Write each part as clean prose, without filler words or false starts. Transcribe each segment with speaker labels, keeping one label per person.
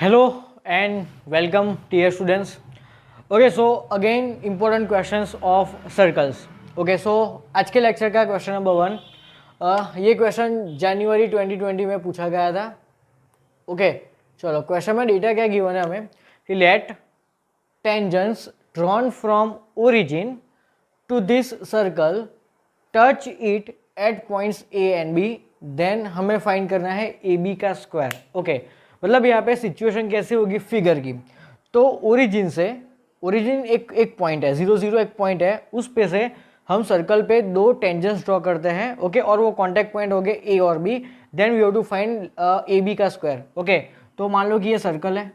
Speaker 1: Hello and welcome dear students. Okay, so again important questions of circles. Okay, so आज के lecture का question number 1 ये question जनवरी 2020 में पूछा गया था. ओके चलो क्वेश्चन में डेटा क्या गिवन है हमें कि let tangents drawn from origin to this circle touch it at points A and B, then हमें फाइंड करना है ए बी का स्क्वायर. ओके मतलब यहाँ पे सिचुएशन कैसी होगी फिगर की, तो ओरिजिन एक पॉइंट है 0 0 एक पॉइंट है, उस पे से हम सर्कल पे दो टेंजेंट्स ड्रॉ करते हैं. ओके और वो कॉन्टैक्ट पॉइंट हो गए ए और B, then we have to find A B का स्क्वायर. ओके तो मान लो कि ये सर्कल है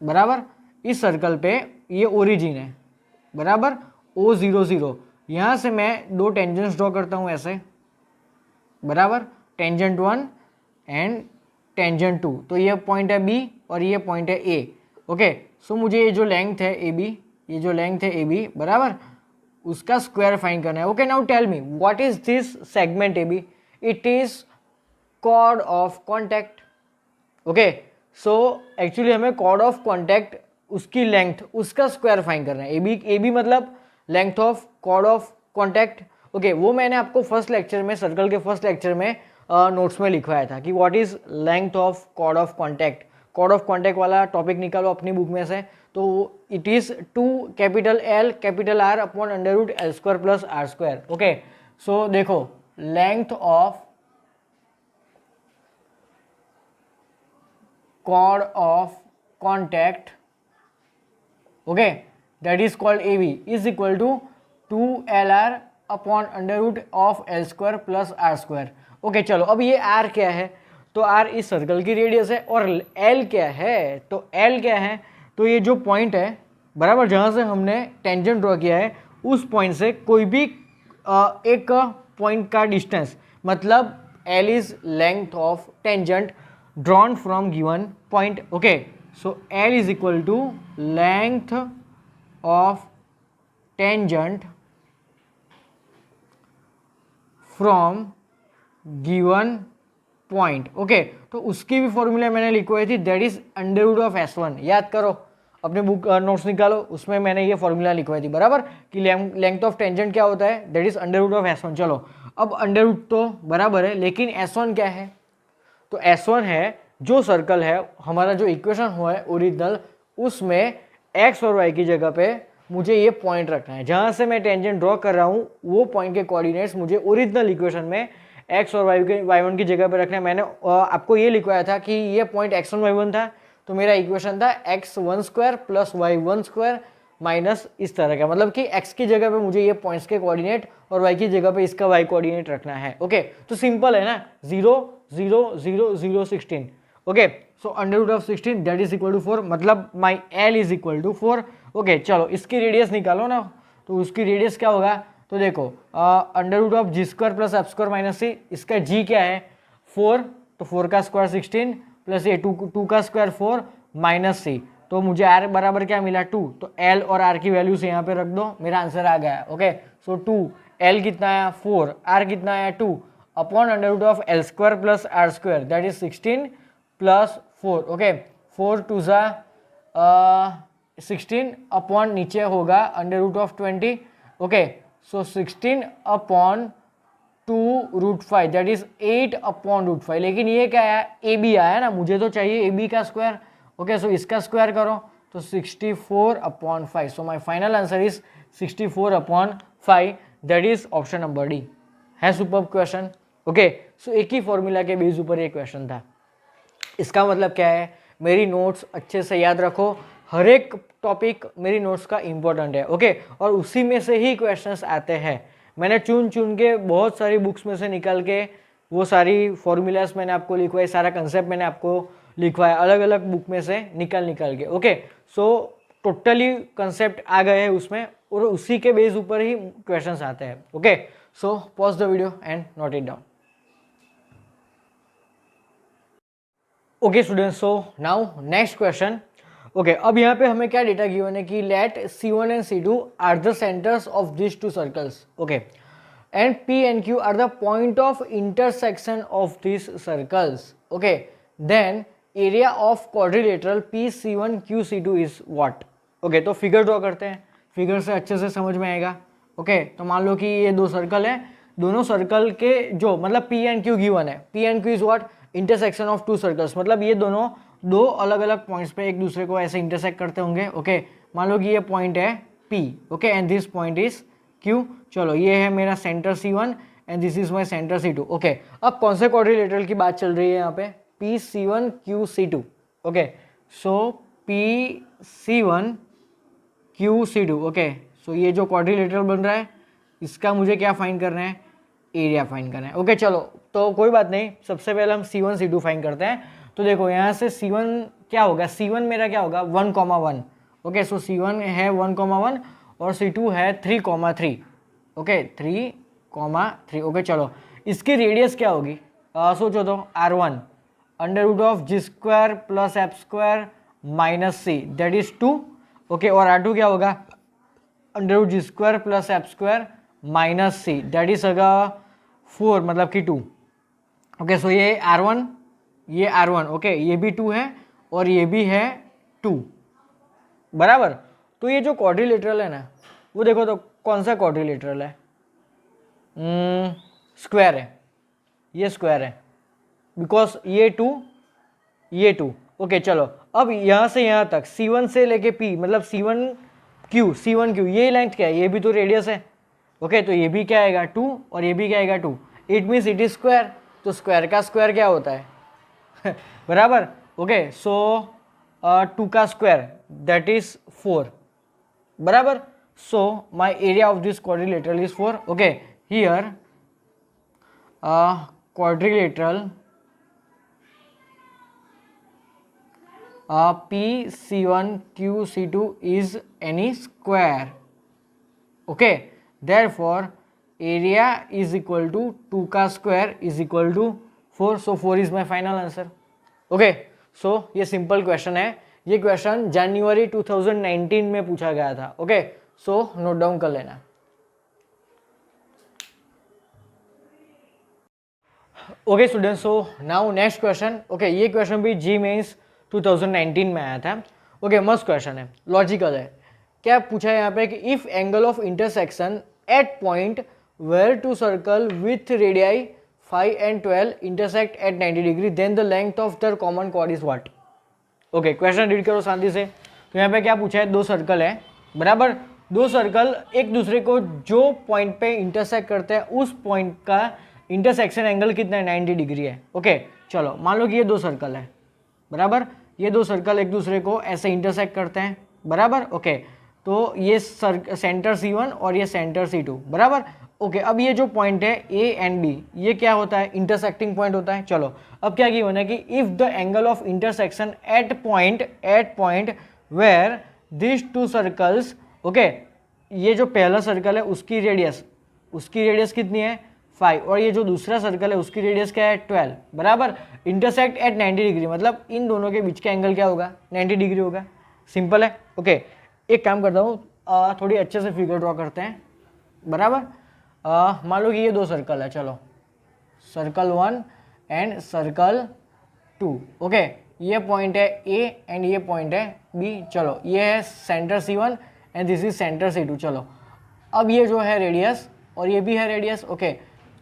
Speaker 1: बराबर, इस सर्कल पे ये ओरिजिन है बराबर O 0 0. यहाँ से मैं दो टेंजेंट्स ड्रॉ करता हूँ ऐसे बराबर, टेंजेंट 1 एंड टेंजेंट 2. तो ये पॉइंट है B और ये पॉइंट है A. ओके सो मुझे ये जो लेंथ है AB, ये जो लेंथ है AB बराबर, उसका स्क्वायर फाइंड करना है. Okay now tell me what is this segment AB. It is chord of contact. Okay so actually हमें कॉर्ड ऑफ कॉन्टैक्ट उसकी लेंथ उसका स्क्वायर फाइंड करना है. AB मतलब length of chord of contact. Okay वो मैंने आपको फर्स्ट लेक्चर में, सर्कल के फर्स्ट लेक्चर में नोट्स में लिखवाया था कि what is length of chord of contact. Chord of contact वाला टॉपिक निकालो अपनी बुक में से, तो it is 2 capital L capital R upon under root L square plus R square. Okay so देखो length of chord of contact, okay, that is called AB is equal to 2LR upon under root of L square plus R square. okay, चलो अब ये R क्या है, तो R इस circle की radius है और L क्या है, तो L क्या है, तो ये जो पॉइंट है बराबर जहाँ से हमने टेंजेंट ड्रॉ किया है उस पॉइंट से कोई भी एक पॉइंट का डिस्टेंस, मतलब L is length of tangent drawn from given point. okay so L is equal to length of tangent from given point. okay तो उसकी भी फॉर्मूला मैंने लिखवाई थी, that is under root of S1. याद करो अपने बुक नोट्स निकालो, उसमें मैंने ये फॉर्मूला लिखवाई थी बराबर कि लेंथ ऑफ टेंजेंट क्या होता है, that is under root of S1. चलो अब अंडर रूट तो बराबर है, लेकिन S1 क्या है, तो S1 है जो सर्कल है हमारा, जो इक्वेशन हुआ है ओरिजिनल, उसमें x और y की जगह पे मुझे ये पॉइंट रखना है. जहाँ से मैं टेंजेंट ड्रॉ कर रहा हूँ वो पॉइंट के कोऑर्डिनेट्स मुझे ओरिजिनल इक्वेशन में x और y1 की जगह पे रखना है. मैंने आपको ये लिखवाया था कि ये पॉइंट x1 y1 था, तो मेरा इक्वेशन था x1 square plus y1 square minus इस तरह का, मतलब कि x की जगह पे मुझे ये पॉइंट्स के कोऑर्डिनेट और y की जगह पे इसका y कोऑर्डिनेट रखना है. ओके तो सिंपल है ना, 0 0 0 0 16. Okay so under root of 16 that is equal to 4, मतलब my L is equal to 4. Okay चलो इसकी रेडियस निकालो ना, तो उसकी रेडियस क्या होगा, तो देखो under root of G square plus F square minus C, इसका g क्या है 4, तो 4 का स्क्वायर 16 प्लस ये 2 का स्क्वायर 4 माइनस सी, तो मुझे r बराबर क्या मिला 2, तो L और r की वैल्यूज यहाँ पे रख दो, मेरा आंसर आ गया. ओके सो 2, L कितना आया 4, r कितना आया 2 upon under root of L square plus R square that is 16 plus 4. Okay 4 2 जा 16 अपॉन नीचे होगा under root of 20. Okay so 16 upon 2 root 5 that is 8 upon root 5. लेकिन ये क्या है AB आया ना, मुझे तो चाहिए AB का स्क्वायर. ओके सो इसका स्क्वायर करो तो 64 upon 5. So my final answer is 64 upon 5, that is option number D. है सुपर्ब क्वेश्चन. ओके सो एक ही फॉर्मूला के बेस ऊपर ये क्वेश्चन था. इसका मतलब क्या है, मेरी नोट्स अच्छे से याद रखो, हर एक टॉपिक मेरी नोट्स का इम्पोर्टेंट है. ओके और उसी में से ही क्वेश्चंस आते हैं. मैंने चुन चुन के बहुत सारी बुक्स में से निकाल के वो सारी फॉर्मूलाज मैंने आपको लिखवाए, सारा कंसेप्ट मैंने आपको लिखवाया अलग अलग बुक में से निकाल के. ओके सो टोटली कंसेप्ट आ गए हैं उसमें और उसी के बेस ऊपर ही क्वेश्चंस आते हैं. Okay so pause the video and note it down. Okay students, so now next question. Okay अब यहाँ पे हमें क्या डेटा गिवन है कि let C1 and C2 are the centres of this two circles. Okay and P and Q are the point of intersection of this circles. Okay then area of quadrilateral PC1QC2 is what. Okay, तो figure draw करते हैं, figure से अच्छे से समझ में आएगा। Okay, तो मान लो कि ये दो सर्कल है, दोनों सर्कल के जो मतलब P एंड Q गिवन है, P and Q is what, intersection of to circles, मतलब ये दोनों दो अलग अलग पॉइंट्स पे एक दूसरे को ऐसे इंटरसेक्ट करते होंगे। ओके, मान लो कि ये पॉइंट है P, okay, and this point is Q। चलो, ये है मेरा centre C1 and this is my centre C2। Okay, अब कौन से क्वाड्रिलेटरल की बात चल रही है यहाँ पे, PC1QC2। ओके, सो PC1QC2। ओके, सो ये जो क्वाड्रिलेटरल बन रहा है इसका मुझे क्या फाइंड करना है, एरिया फाइंड करना है। ओके, चलो, तो कोई बात नहीं, सबसे पहले हम C1 C2 फाइंड करते हैं। तो देखो यहाँ से C1 क्या होगा, C1 मेरा क्या होगा 1,1। ओके, सो C1 है 1,1 और C2 है 3,3। ओके, 3,3। ओके, चलो, इसकी रेडियस क्या होगी, सोचो तो, R1 √g² + f² - c that is 2। Okay, और R2 क्या होगा √g² + f² - c that is होगा 4, मतलब कि 2। ओके, सो ये R1, ये R1, ओके, ये भी 2 है और ये भी है 2, बराबर। तो ये जो क्वाड्रिलेटरल है ना, वो देखो तो कौन सा क्वाड्रिलेटरल है, स्क्वायर है, ये स्क्वायर है, बिकॉज ये 2, ये 2। ओके, चलो, अब यहाँ से यहाँ तक C1 से लेके P, मतलब C1Q, ये लेंथ क्या है, ये भी तो रेडियस है। ओके, तो ये भी क्या आएगा 2 और ये भी क्या आएगा 2, it means it is square. तो स्क्वायर का स्क्वायर क्या होता है बराबर। ओके, सो 2 का स्क्वायर दैट इज 4, बराबर। So my area of this quadrilateral is 4। Okay, here quadrilateral PC1QC2 is any square. Okay, therefore area is equal to 2 का square is equal to 4. So 4 is my final answer. Okay, so ये simple question है, ये question जनवरी 2019 में पूछा गया था। Okay, so note down कर लेना। Okay students, so now next question. Okay, ये क्वेश्चन भी जी मेंस 2019 में आया था। ओके, मस्त क्वेश्चन है, लॉजिकल है। क्या पूछा है यहाँ पे कि if angle of intersection at point where two circle with radii 5 and 12 intersect at 90 degree then the length of their common chord is what. Okay, question read करो शांति से। तो यहाँ पे क्या पूछा है, दो सर्कल है, बराबर, दो सर्कल एक दूसरे को जो पॉइंट पे इंटरसेक्ट करते हैं उस पॉइंट का इंटरसेक्शन एंगल कितना है, 90 डिग्री है। ओके, चलो, मान लो कि ये दो सर्कल है, बराबर, ये दो सर्कल एक दूसरे को ऐसे इंटरसेक्ट करते हैं, बराबर। ओके, तो ये सेंटर C1 और ये सेंटर C2, बराबर। ओके, अब ये जो पॉइंट है A एंड B, ये क्या होता है, इंटरसेक्टिंग पॉइंट होता है। चलो, अब क्या गिवन है कि if the angle of intersection at point where this two circles, okay, ये जो पहला सर्कल है उसकी रेडियस कितनी है 5 और ये जो दूसरा सर्कल है उसकी रेडियस क्या है 12, बराबर। इंटरसेक्ट एट 90 डिग्री, मतलब इन दोनों के बीच का एंगल क्या होगा, 90 डिग्री होगा। सिंपल है। ओके, एक काम करता हूँ, थोड़ी अच्छे से फिगर ड्रॉ करते हैं, बराबर। मान लो कि ये दो सर्कल है, चलो, सर्कल 1 एंड सर्कल 2। ओके, ये पॉइंट है A एंड ये पॉइंट है B। चलो, ये है centre C1 and this is centre C2। चलो, अब ये जो है रेडियस और ये भी है रेडियस। ओके,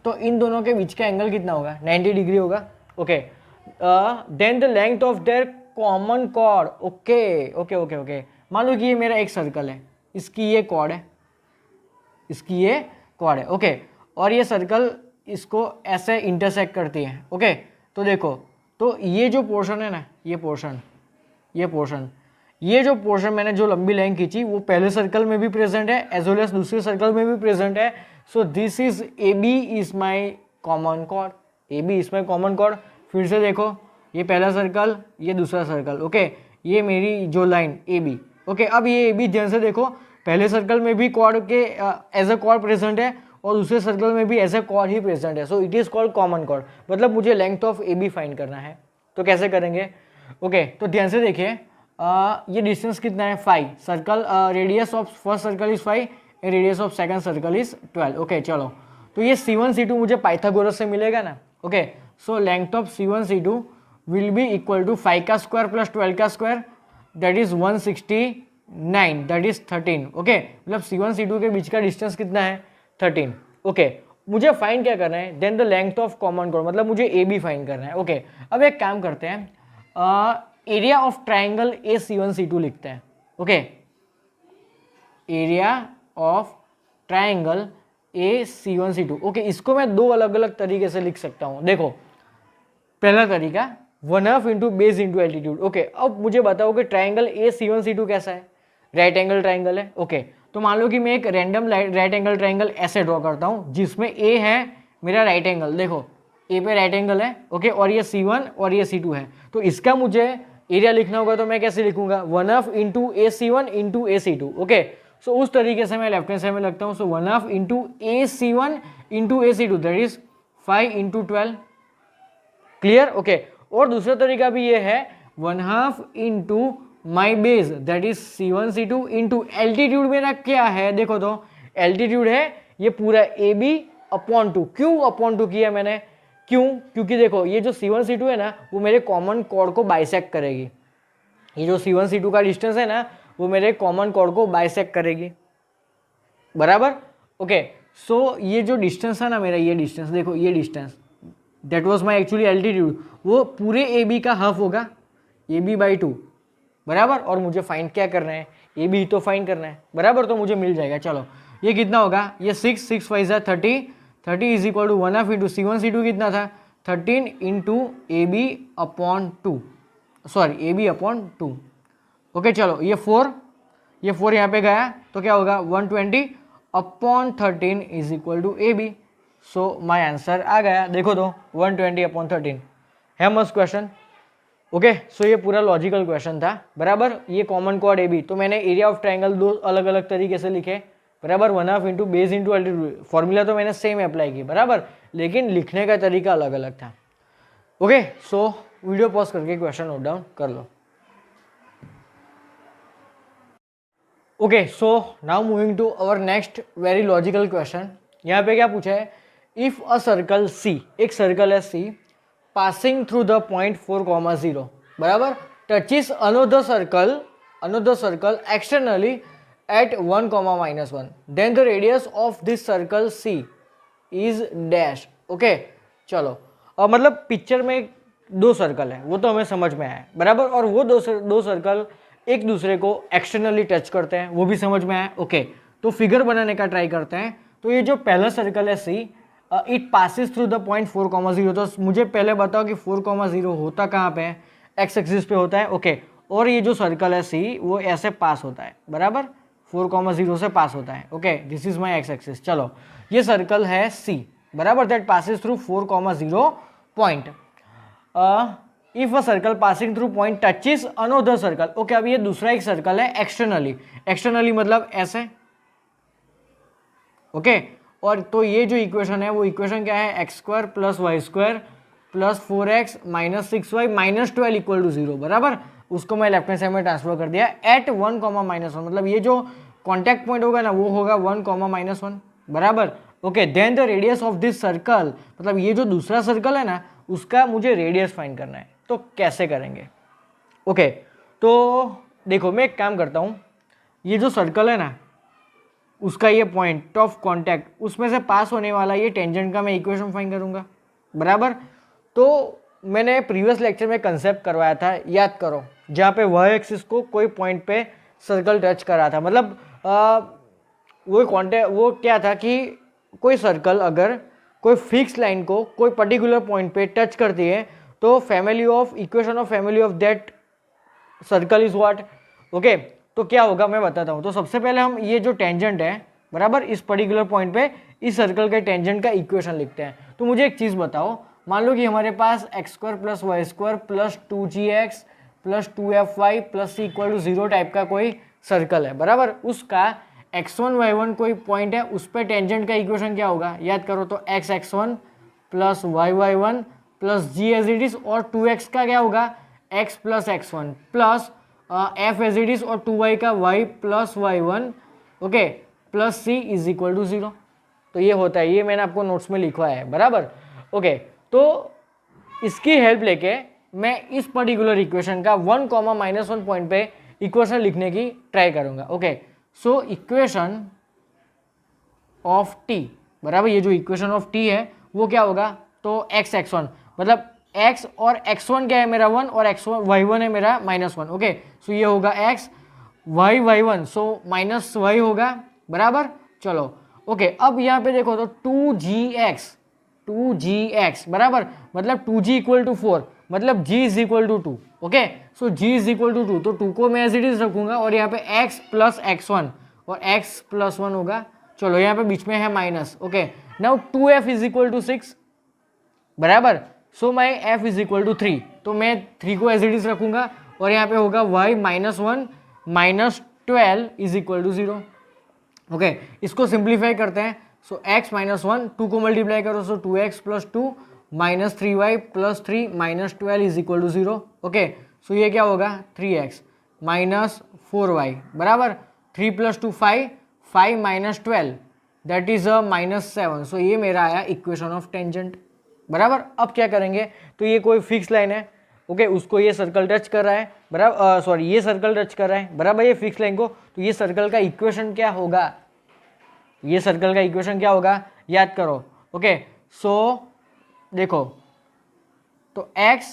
Speaker 1: तो इन दोनों के बीच का एंगल कितना होगा, 90 डिग्री होगा। Okay, then the length of their common chord. Okay, मान लो कि ये मेरा एक सर्कल है, इसकी ये कॉर्ड है, इसकी ये कॉर्ड है। ओके, और ये सर्कल इसको ऐसे इंटरसेक्ट करती है। ओके, तो देखो, तो ये जो पोर्शन है ना, ये जो पोर्शन मैंने जो लंबी लाइन खींची वो पहले सर्कल में भी प्रेजेंट है एज वेल एज दूसरे सर्कल में भी प्रेजेंट है। सो this is AB is my common chord, AB is my common chord. फिर से देखो, ये पहला सर्कल, ये दूसरा सर्कल। ओके, ये मेरी जो लाइन AB। ओके, अब ये AB ध्यान से देखो, पहले सर्कल में भी कॉर्ड के एज अ कॉर्ड प्रेजेंट है और दूसरे सर्कल में भी एज अ कॉर्ड ही प्रेजेंट है। So it is called common chord, मतलब मुझे लेंथ ऑफ AB फाइंड करना है। तो कैसे करेंगे? ओके, तो ध्यान से देखिए, ये डिस्टेंस कितना है 5, circle radius of first circle is 5 and radius of second circle is 12। Okay, चलो, तो ये C1 C2 मुझे पाइथागोरस से मिलेगा ना। Okay, so length of C1 C2 will be equal to 5 का स्क्वायर प्लस 12 का square, that is 169, that is 13। Okay, मतलब C1 C2 के बीच का डिस्टेंस कितना है 13। ओके, मुझे फाइंड क्या करना है, then the length of common कोड, मतलब मुझे ए बी फाइंड करना है। ओके, अब एक काम करते हैं, area of triangle AC1 C2 लिखते हैं। Okay, area of triangle AC1 C2। Okay, इसको मैं दो अलग अलग तरीके से लिख सकता हूँ। देखो, पहला तरीका 1/2 into base into altitude. Okay, अब मुझे बताओ कि ट्राइंगल AC1 C2 कैसा है, राइट एंगल ट्राइंगल है। ओके, तो मान लो कि मैं एक रैंडम राइट एंगल ट्राइंगल ऐसे ड्रॉ करता हूँ जिसमें ए है मेरा राइट एंगल, देखो ए पे राइट एंगल है। ओके, और ये C1 और ये C2 है, तो इसका मुझे एरिया लिखना होगा, तो मैं कैसे लिखूंगा 1/2 into AC1 into AC2। Okay, सो उस तरीके से मैं लेफ्ट हैंड साइड में लगता हूँ। सो 1/2 into AC1 into AC2, that is 5 into 12। Clear? Okay, और दूसरा तरीका भी ये है 1/2 into my base, that is C1 C2 into altitude मेरा क्या है, देखो तो एल्टीट्यूड है ये पूरा AB अपॉन 2। क्यों अपॉन 2 किया मैंने, क्यों? क्योंकि देखो ये जो C1 C2 है ना, वो मेरे कॉमन कॉर्ड को बाइसेक्ट करेगी। ये जो C1 C2 का डिस्टेंस है ना, वो मेरे कॉमन कॉर्ड को बाइसेक्ट करेगी, बराबर। ओके, सो ये जो डिस्टेंस है ना मेरा, ये डिस्टेंस देखो, ये distance that was my actually altitude, वो पूरे AB का हाफ होगा, AB/2, बराबर। और मुझे फाइंड क्या करना है, AB तो फाइंड करना है, बराबर, तो मुझे मिल जाएगा। चलो, ये कितना होगा, ये 6 5 30, 30 is equal to 1/2 into C1 C2 कितना था 13 into AB/2, sorry AB/2। Okay, चलो ये 4 यहाँ पे गया, तो क्या होगा 120 upon 13 is equal to AB। So my answer आ गया, देखो तो 120 अपॉन 13 है मस्त क्वेश्चन। ओके, सो ये पूरा लॉजिकल क्वेश्चन था, बराबर। ये कॉमन कॉर्ड AB, तो मैंने एरिया ऑफ ट्राइंगल दो अलग अलग तरीके से लिखे, बराबर। 1/2 into base into altitude, formula तो मैंने सेम अप्लाई की, बराबर, लेकिन लिखने का तरीका अलग अलग था। ओके, सो वीडियो पॉज करके क्वेश्चन नोट डाउन कर लो। Okay, so now moving to our next very logical question. यहाँ पे क्या पूछा है, इफ अ सर्कल C, एक सर्कल है C, passing through the point 4,0, बराबर, touches another circle externally at 1,-1, then the radius of this circle C is dash. Okay, चलो, और मतलब पिक्चर में दो सर्कल है, वो तो हमें समझ में आया, बराबर, और वो दो सर्कल एक दूसरे को एक्सटर्नली टच करते हैं, वो भी समझ में आया। ओके, तो फिगर बनाने का ट्राई करते हैं। तो ये जो पहला सर्कल है C, it passes through the point 4,0, तो मुझे पहले बताओ कि 4,0 होता कहाँ पे है, एक्स एक्सिस पे होता है। ओके, और ये जो सर्कल है C, वो ऐसे पास होता है, बराबर, 4,0 से पास होता है। Okay, this is my ex axis. चलो, ये सर्कल है C, बराबर, that passes through 4,0 point. If a circle passing through point touches another circle. Okay, अब ये दूसरा एक सर्कल है एक्सटर्नली मतलब ऐसे। ओके, और तो ये जो इक्वेशन है, वो इक्वेशन क्या है, x² + y² + 4x - 6y - 12 = 0, बराबर। उसको मैं लेफ्ट हैंड साइड में ट्रांसफर कर दिया एट 1,-1, मतलब ये जो कॉन्टैक्ट पॉइंट होगा ना, वो होगा 1,-1, बराबर। Okay, then the radius of this circle, मतलब ये जो दूसरा सर्कल है ना, उसका मुझे रेडियस फाइंड करना है, तो कैसे करेंगे। ओके, तो देखो मैं एक काम करता हूँ, ये जो सर्कल है ना, उसका ये पॉइंट ऑफ कांटेक्ट, उसमें से पास होने वाला ये टेंजेंट का मैं इक्वेशन फाइंड करूंगा, बराबर। तो मैंने प्रीवियस लेक्चर में कंसेप्ट करवाया था, याद करो, जहाँ पे वाई एक्सिस को कोई पॉइंट पे सर्कल टच कर रहा था, मतलब वो क्या था कि कोई सर्कल अगर कोई फिक्स लाइन को कोई पर्टिकुलर पॉइंट पे टच करती है, तो equation of family of that circle is what. Okay, तो क्या होगा मैं बताता हूँ। तो सबसे पहले हम ये जो टेंजेंट है, बराबर, इस पर्टिकुलर पॉइंट पे इस सर्कल के टेंजेंट का इक्वेशन लिखते हैं। तो मुझे एक चीज़ बताओ, मान लो कि हमारे पास x² + y² + 2gx + 2fy + c = 0 type का कोई सर्कल है, बराबर। उसका x1 y1 कोई पॉइंट है, उस पर टेंजेंट का इक्वेशन क्या होगा, याद करो, तो x1 + y1 + g as it is, और 2x का क्या होगा, x + x1 + f as it is, और 2y का y + y1, ओके, + c = 0। तो ये होता है, ये मैंने आपको नोट्स में लिखवाया है, बराबर। ओके, तो इसकी हेल्प लेके मैं इस पर्टिकुलर इक्वेशन का 1 -1 पॉइंट पे इक्वेशन लिखने की ट्राई करूंगा। Okay, so equation of T, बराबर, ये जो इक्वेशन ऑफ टी है वो क्या होगा, तो x x1, मतलब x और x1 क्या है मेरा 1 और x1 y1 है मेरा -1। ओके, सो ये होगा x y y1, so minus y होगा, बराबर। चलो ओके, अब यहाँ पे देखो तो 2gx बराबर, मतलब 2g इक्वल टू 4, मतलब g is equal to 2। Okay, so g is equal to 2, तो 2 को मैं एज इट इज रखूंगा और यहाँ पे x प्लस x1 और x प्लस 1 होगा। चलो यहाँ पे बीच में है minus. Okay, now 2f is equal to 6, बराबर, so my f is equal to 3, तो मैं 3 को एज इट इज रखूंगा और यहाँ पे होगा y -1 -12 is equal to 0। Okay, इसको सिंप्लीफाई करते हैं, सो x -1 2 को मल्टीप्लाई करो, so 2x plus 2 -3y plus 3 -12 is equal to 0। Okay, so ये क्या होगा 3x -4y बराबर, 3 + 2 5 5 -12 दैट इज -7। सो ये मेरा आया इक्वेशन ऑफ टेंजेंट, बराबर। अब क्या करेंगे, तो ये कोई फिक्स लाइन है, ओके, उसको ये सर्कल टच कर रहा है, बराबर, सॉरी ये सर्कल टच कर रहा है, बराबर, ये फिक्स लाइन को, तो ये सर्कल का इक्वेशन क्या होगा, ये सर्कल का इक्वेशन क्या होगा, याद करो। ओके, सो देखो, तो x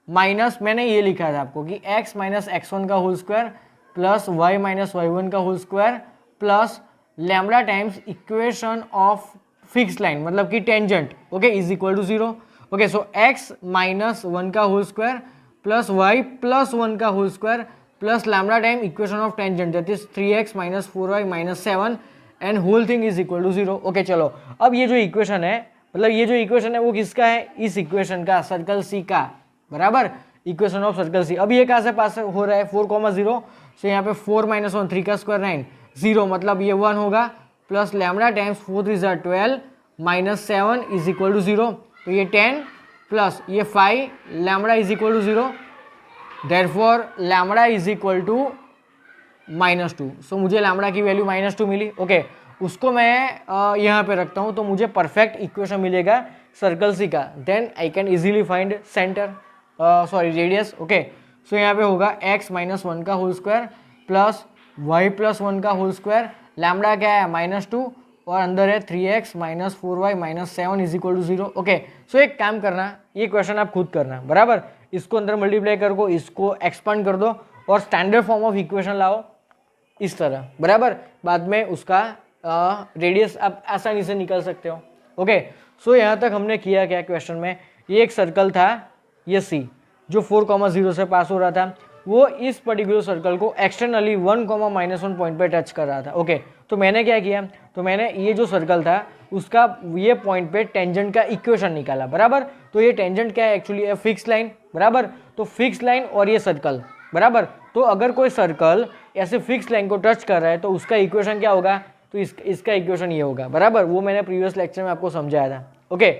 Speaker 1: माइनस, मैंने ये लिखा था आपको कि x माइनस x1 का whole square plus y minus y1 का whole square plus lambda times equation of fix line, मतलब कि tangent, okay, is equal to 0। Okay, so x -1 का whole square plus y plus 1 का whole square plus lambda time equation of tangent that is 3x -4y -7 and whole thing is equal to 0। Okay, चलो अब ये जो equation है, मतलब ये जो इक्वेशन है वो किसका है, इस इक्वेशन का, सर्कल सी का, बराबर, इक्वेशन ऑफ सर्कल सी। अब ये कहाँ से पास हो रहा है, 4,0, सो यहाँ पे 4 - 1 3 का स्क्वायर 9 0, मतलब ये 1 होगा plus lambda times 4 3 12 -7 is equal to 0, तो ये 10 प्लस ये 5 lambda is equal to 0, therefore lambda is equal to -2। सो मुझे लैम्बडा की वैल्यू -2 मिली। ओके, उसको मैं यहाँ पे रखता हूँ, तो मुझे परफेक्ट इक्वेशन मिलेगा सर्कल सी का, then I can easily find centre, sorry radius. Okay, so यहाँ पे होगा x -1 का whole square plus y plus 1 का होल स्क्वायर, लैम्बडा क्या है -2 और अंदर है 3x -4y -7 is equal to 0। Okay, so एक काम करना, ये क्वेश्चन आप खुद करना, बराबर, इसको अंदर मल्टीप्लाई कर दो, इसको एक्सपांड कर दो और स्टैंडर्ड फॉर्म ऑफ इक्वेशन लाओ इस तरह, बराबर, बाद में उसका रेडियस आप आसानी से निकाल सकते हो। ओके, सो यहाँ तक हमने किया क्या क्वेश्चन में, ये एक सर्कल था, ये C जो 4,0 से पास हो रहा था, वो इस पर्टिकुलर सर्कल को एक्सटर्नली 1, -1 पॉइंट पे टच कर रहा था। ओके, तो मैंने क्या किया, तो मैंने ये जो सर्कल था उसका ये पॉइंट पे टेंजेंट का इक्वेशन निकाला, बराबर। तो ये टेंजेंट क्या है, एक्चुअली है फिक्स लाइन, बराबर, तो फिक्स लाइन और ये सर्कल, बराबर, तो अगर कोई सर्कल ऐसे फिक्स लाइन को टच कर रहा है तो उसका इक्वेशन क्या होगा, तो इसका इक्वेशन ये होगा, बराबर, वो मैंने प्रीवियस लेक्चर में आपको समझाया था। ओके,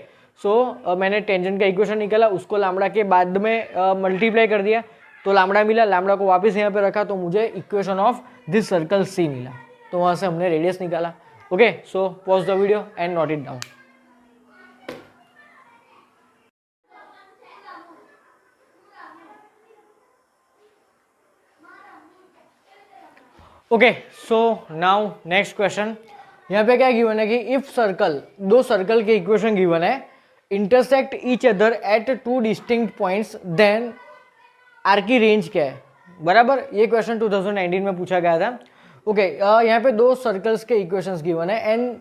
Speaker 1: सो मैंने टेंजेंट का इक्वेशन निकाला, उसको लैम्बडा के बाद में मल्टीप्लाई कर दिया, तो लैम्बडा मिला, लैम्बडा को वापस यहाँ पे रखा, तो मुझे equation of this circle C मिला, तो वहाँ से हमने रेडियस निकाला। Okay, so pause the video and note it down. Okay, so now next question, यहाँ पे क्या गिवन है कि इफ सर्कल, दो सर्कल के इक्वेशन गिवन है, intersect each other at 2 distinct points, then R की रेंज क्या है, बराबर, ये क्वेश्चन 2019 में पूछा गया था। ओके, यहाँ पे दो सर्कल्स के इक्वेशंस गिवन है एंड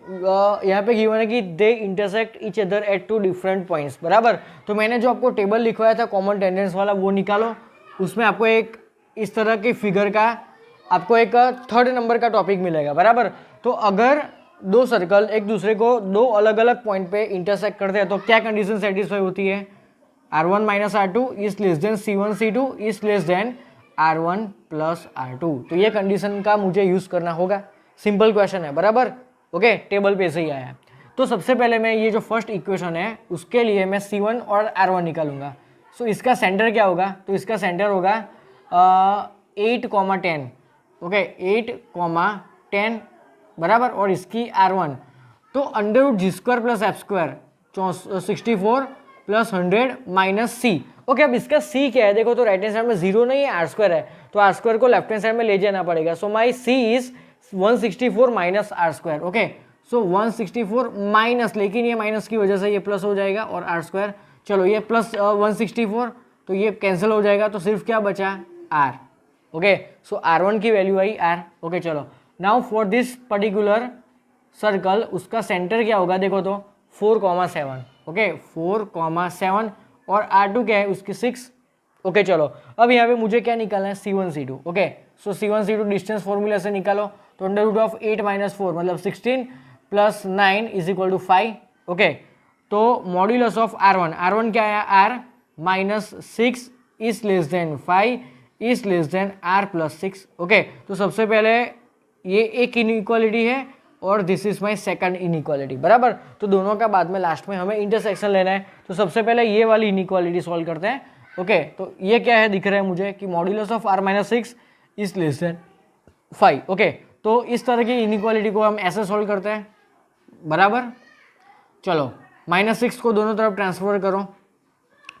Speaker 1: यहाँ पे गिवन है कि they intersect each other at 2 different points, बराबर। तो मैंने जो आपको टेबल लिखवाया था कॉमन टेंडेंस वाला, वो निकालो, उसमें आपको एक इस तरह के फिगर का आपको एक 3rd नंबर का टॉपिक मिलेगा, बराबर। तो अगर दो सर्कल एक दूसरे को दो अलग अलग पॉइंट पे इंटरसेक्ट करते हैं तो क्या कंडीशन सेटिस्फाई होती है, R1 - R2 is less than C1 C2 is less than R1 + R2, तो ये कंडीशन का मुझे यूज करना होगा। सिंपल क्वेश्चन है, बराबर। ओके, टेबल पे से ही आया। तो सबसे पहले मैं ये जो फर्स्ट इक्वेशन है उसके लिए मैं C1 और R1 निकालूंगा। सो इसका सेंटर क्या होगा, तो इसका सेंटर होगा 8,10, ओके, 8,10, बराबर, और इसकी R1 तो √G² + F² 64 + 100 - C, ओके, अब इसका सी क्या है देखो, तो राइट हैंड साइड में 0 नहीं है, आर स्क्वायर है, तो आर स्क्वायर को लेफ्ट हैंड साइड में ले जाना पड़ेगा। So my C is 164 minus R square. Okay, so 164 minus, लेकिन ये माइनस की वजह से ये प्लस हो जाएगा और आर स्क्वायर, चलो ये प्लस 164 तो ये कैंसिल हो जाएगा, तो सिर्फ क्या बचा आर। ओके, सो R1 की वैल्यू आई आर। ओके, चलो now for this particular circle उसका सेंटर क्या होगा देखो, तो 4,7। ओके, 4,7 और R2 क्या है उसकी 6। ओके, चलो अब यहाँ पे मुझे क्या निकालना है, C1 C2। Okay, so C1 C2 distance formula से निकालो, तो अंडर रूट ऑफ 8 - 4 मतलब 16 + 9 = 5। ओके, तो मॉड्यूलस ऑफ R1 क्या है, R -6 is less than 5 is less than R + 6। Okay, तो सबसे पहले ये एक इनइक्वालिटी है और this is my second inequality, बराबर। तो दोनों का बाद में लास्ट में हमें इंटरसेक्शन लेना है, तो सबसे पहले ये वाली इनइक्वालिटी सॉल्व करते हैं। ओके, तो ये क्या है दिख रहा है मुझे कि modulus of R - 6 is less than 5। Okay, तो इस तरह की इनइक्वालिटी को हम ऐसे सॉल्व करते हैं, बराबर। चलो -6 को दोनों तरफ ट्रांसफर करो,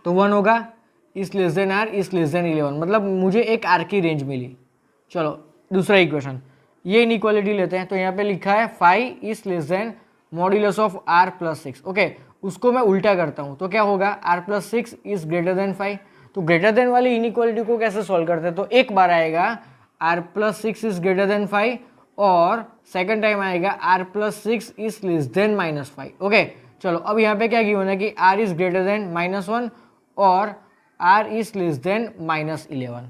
Speaker 1: तो 1 होगा, is less than R is less than 11, मतलब मुझे एक R की रेंज मिली। चलो दूसरा इक्वेशन, ये इनइक्वालिटी लेते हैं, तो यहाँ पे लिखा है 5 is less than modulus of R + 6। Okay, उसको मैं उल्टा करता हूँ, तो क्या होगा, R + 6 इज ग्रेटर देन 5। तो ग्रेटर देन वाली इनइक्वालिटी को कैसे सॉल्व करते हैं, तो एक बार आएगा R + 6 इज ग्रेटर देन 5 और सेकंड टाइम आएगा R + 6 is less than -5। Okay, चलो अब यहाँ पे क्या गिवन है कि R इज ग्रेटर देन -1 और R इज लेस देन -11,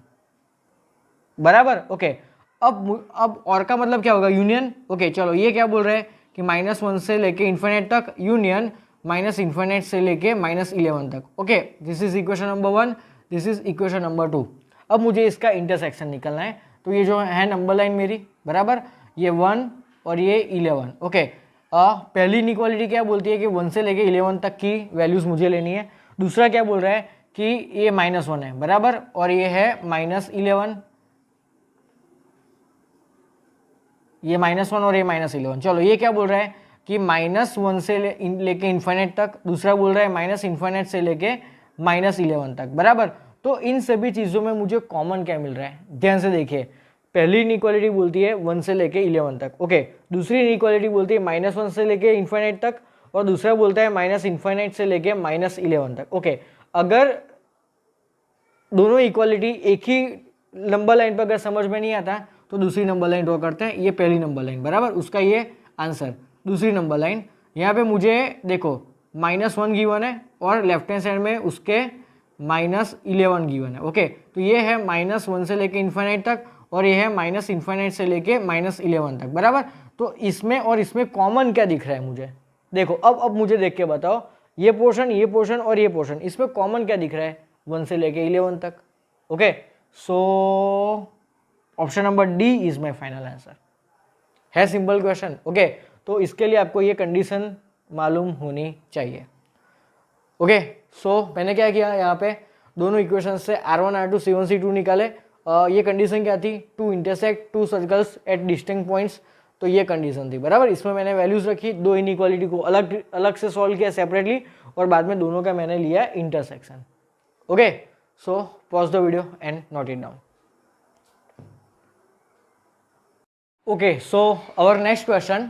Speaker 1: बराबर। ओके, अब और का मतलब क्या होगा, यूनियन। ओके, चलो ये क्या बोल रहे हैं कि -1 से लेके इन्फिनिट तक यूनियन -∞ से लेके -11 तक। Okay, this is equation number 1, this is equation number 2। अब मुझे इसका इंटरसेक्शन निकलना है, तो ये जो है नंबर लाइन मेरी, बराबर, ये 1 और ये 11। ओके, पहली इनइक्वालिटी क्या बोलती है कि 1 से लेके 11 तक की वैल्यूज मुझे लेनी है। दूसरा क्या बोल रहा है कि ये -1 है, बराबर, और ये है -11, ये -1 और ये -11। चलो ये क्या बोल रहा है कि -1 से लेके इन्फिनिट तक, दूसरा बोल रहा है -∞ से लेके -11 तक, बराबर। तो इन सभी चीज़ों में मुझे कॉमन क्या मिल रहा है, ध्यान से देखिए। पहली इनइक्वालिटी बोलती है 1 से लेके 11 तक। ओके, दूसरी इनइक्वालिटी बोलती है -1 से लेके इन्फिनिट तक और दूसरा बोलता है -∞ से लेके -11 तक। ओके, अगर दोनों इक्वालिटी एक ही नंबर लाइन पर अगर समझ में नहीं आता तो दूसरी नंबर लाइन ड्रॉ करते हैं, ये पहली नंबर लाइन, बराबर, उसका ये आंसर। दूसरी नंबर लाइन, यहाँ पे मुझे देखो -1 गिवन है और लेफ्ट हैंड साइड में उसके -11 गिवन है। ओके, तो ये है -1 से लेके इन्फिनिट तक और ये है -∞ से लेके -11 तक, बराबर। तो इसमें और इसमें कॉमन क्या दिख रहा है मुझे, देखो अब मुझे देख के बताओ, ये पोर्शन और ये पोर्शन, इसमें कॉमन क्या दिख रहा है 1 से लेके 11 तक। Okay, so option number D is my final answer. है सिंपल क्वेश्चन। ओके, तो इसके लिए आपको ये कंडीशन मालूम होनी चाहिए। ओके, सो मैंने क्या किया, यहाँ पे दोनों इक्वेशन से R1 R2 C1 C2 निकाले। ये कंडीशन क्या थी, to intersect two circles at distinct points, तो ये कंडीशन थी, बराबर। इसमें मैंने वैल्यूज रखी, दो इनइक्वालिटी को अलग अलग से सॉल्व किया सेपरेटली और बाद में दोनों का मैंने लिया intersection. Okay, so pause the video and note it down. Okay, so our next question,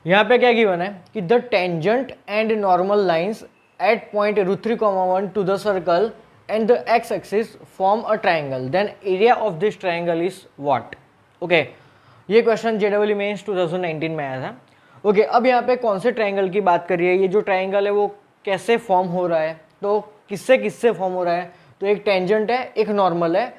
Speaker 1: यहाँ पे क्या गिवन है कि the tangent and normal lines at point √3,1 to the circle and the X axis form a triangle, then area of this triangle is what. Okay, ये question JEE mains 2019 में आया था। Okay, अब यहाँ पे कौन से ट्राइंगल की बात करिए, ये जो ट्राइंगल है वो कैसे फॉर्म हो रहा है, तो किससे किससे फॉर्म हो रहा है, तो एक टेंजेंट है एक नॉर्मल है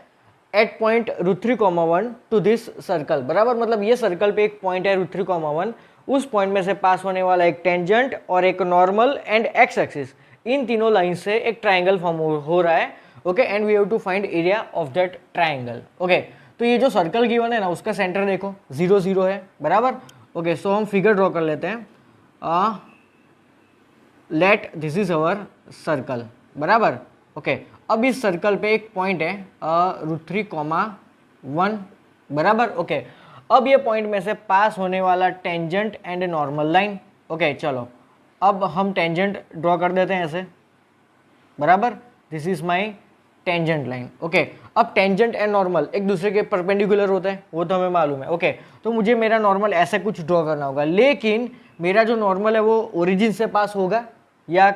Speaker 1: at point √3,1 to this circle, बराबर। मतलब ये सर्कल पे एक पॉइंट है √3,1, उस पॉइंट में से पास होने वाला एक टेंजेंट और एक नॉर्मल एंड एक्स एक्सिस, इन तीनों लाइन से एक ट्राइंगल फॉर्म हो रहा है। Okay, and we have to find area of that triangle. Okay, तो ये जो सर्कल गिवन है ना उसका सेंटर देखो 0 0 है, बराबर। ओके, सो हम फिगर ड्रॉ कर लेते हैं। Let this is our circle, बराबर। ओके, अब इस सर्कल पे एक पॉइंट है √3,1, बराबर। ओके, अब ये पॉइंट में से पास होने वाला tangent and normal line. Okay, चलो अब हम टेंजेंट ड्रॉ कर देते हैं ऐसे, बराबर। This is my tangent line. Okay, अब टेंजेंट एंड नॉर्मल एक दूसरे के परपेंडिकुलर होते हैं, वो तो हमें मालूम है। ओके, तो मुझे मेरा नॉर्मल ऐसा कुछ ड्रॉ करना होगा, लेकिन मेरा जो नॉर्मल है वो ओरिजिन से पास होगा या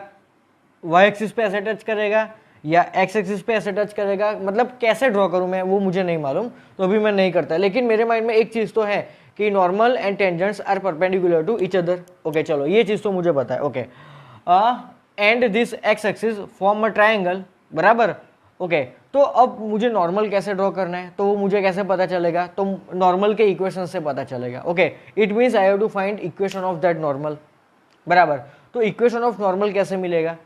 Speaker 1: वाई एक्सिस पे ऐसे टच करेगा या एक्स एक्सिस पे ऐसे टच करेगा, मतलब कैसे ड्रॉ करूं मैं वो मुझे नहीं मालूम, तो अभी मैं नहीं करता। लेकिन मेरे माइंड में एक चीज़ तो है कि normal and tangents are perpendicular to each other. Okay, चलो ये चीज़ तो मुझे पता है। Okay, and this x axis form a triangle, बराबर। ओके, तो अब मुझे नॉर्मल कैसे ड्रॉ करना है, तो वो मुझे कैसे पता चलेगा, तो नॉर्मल के इक्वेशन से पता चलेगा। Okay, it means I have to find equation of that normal, बराबर। तो इक्वेशन ऑफ नॉर्मल कैसे मिलेगा?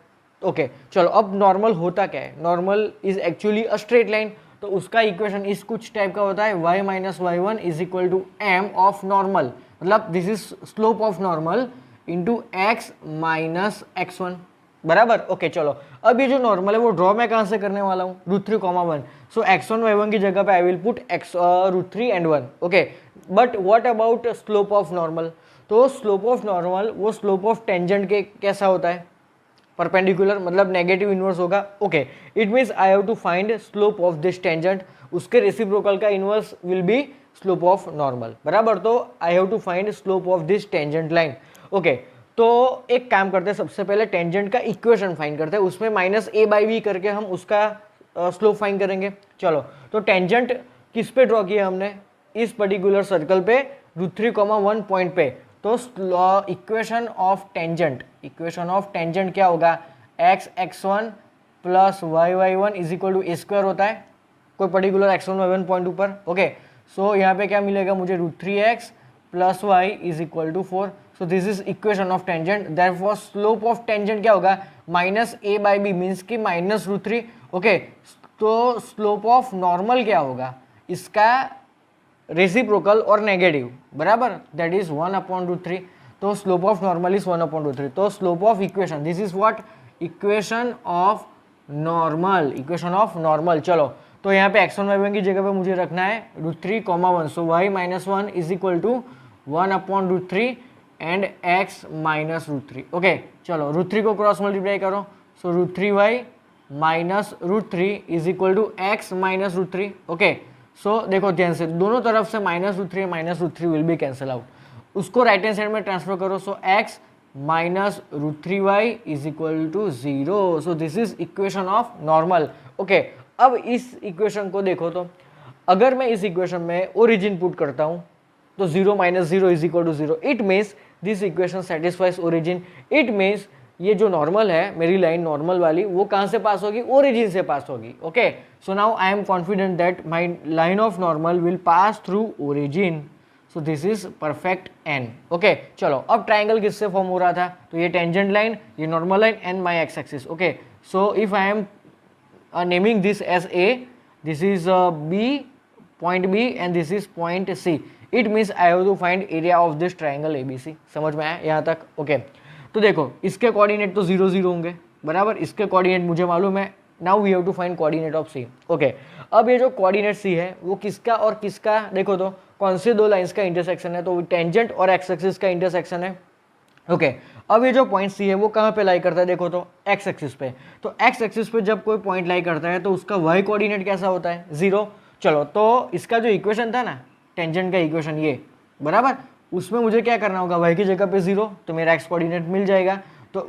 Speaker 1: ओके, चलो अब नॉर्मल होता क्या है? Normal is actually a straight line, तो उसका इक्वेशन इस कुछ टाइप का होता है, y minus Y one is equal to M of normal, मतलब this is slope of normal into X minus X one, बराबर। ओके, चलो अब ये जो नॉर्मल है वो ड्रॉ मैं कहाँ से करने वाला हूँ? √3, 1। सो x1 y1 की जगह पे I will put x √3 and 1। Okay, but what about slope of normal? तो स्लोप ऑफ नॉर्मल वो स्लोप ऑफ टेंजेंट के कैसा होता है? परपेंडिकुलर, मतलब नेगेटिव इनवर्स होगा। Okay, it means I have to find slope of this tangent, उसके reciprocal का inverse will be slope of normal, बराबर। तो I have to find slope of this tangent line. Okay, तो एक काम करते हैं, सबसे पहले टेंजेंट का इक्वेशन फाइंड करते हैं, उसमें -a/b करके हम उसका स्लोप फाइंड करेंगे। चलो, तो टेंजेंट किस पे ड्रॉ किया हमने? इस पर्टिकुलर सर्कल पे √3, 1 पॉइंट पे। तो इक्वेशन ऑफ टेंजेंट क्या होगा? x(x1) plus y(y1) is equal to a² होता है, कोई पर्टिकुलर x1 y1 पॉइंट ऊपर। ओके, सो यहाँ पे क्या मिलेगा मुझे? √3x plus y is equal to 4। So this is equation of tangent. Therefore slope of tangent क्या होगा? -a/b मीन्स की -√3। ओके, तो स्लोप ऑफ नॉर्मल क्या होगा? इसका रेसिप्रोकल और नेगेटिव, बराबर, दैट इज 1/√3। तो स्लोप ऑफ नॉर्मल इज 1/√3। तो slope of equation, this is what? Equation of normal. चलो, तो यहाँ पे x1 y1 की जगह पे मुझे रखना है √3, 1। So y minus 1 is equal to 1/√3 and x minus √3। Okay, चलो √3 को क्रॉस मल्टीप्लाई करो, so √3y minus √3 is equal to x minus √3। Okay, so देखो ध्यान से, दोनों तरफ से -√3 विल बी कैंसिल आउट, उसको राइट हैंड साइड में ट्रांसफर करो। So x minus √3y is equal to 0। So this is equation of normal. Okay, अब इस इक्वेशन को देखो, तो अगर मैं इस इक्वेशन में ओरिजिन पुट करता हूँ तो 0 - 0 is equal to 0। It means this equation satisfies origin. It means ये जो नॉर्मल है, मेरी लाइन नॉर्मल वाली, वो कहाँ से पास होगी? ओरिजिन से पास होगी। Okay, so now I am confident that my line of normal will pass through origin. So this is perfect an. Okay, चलो अब ट्राइंगल किससे फॉर्म हो रहा था? तो ये टेंजेंट लाइन, ये normal line and my x axis. Okay, so if I am naming this as A, this is B, point B, and this is point C. It means I have to find area of this triangle ABC। समझ में आया यहाँ तक? Okay, तो देखो इसके coordinate तो 0 0 होंगे, बराबर, इसके कोऑर्डिनेट मुझे मालूम है। Now we have to find coordinate of C. Okay, अब ये जो कोऑर्डिनेट सी है वो किसका और किसका, देखो तो कौन से दो लाइंस का इंटरसेक्शन है? तो टेंजेंट और एक्स एक्सिस का इंटरसेक्शन है। ओके, अब ये जो पॉइंट सी है वो कहाँ पे लाई करता है? देखो तो एक्स एक्सिस पे। तो एक्स एक्सिस पे जब कोई पॉइंट लाई करता है तो उसका वाई कोऑर्डिनेट कैसा होता है? 0। चलो, तो इसका जो इक्वेशन था ना, टेंजेंट का इक्वेशन, ये बराबर, उसमें मुझे क्या करना होगा? y की जगह पे 0, तो मेरा x कोऑर्डिनेट मिल जाएगा। तो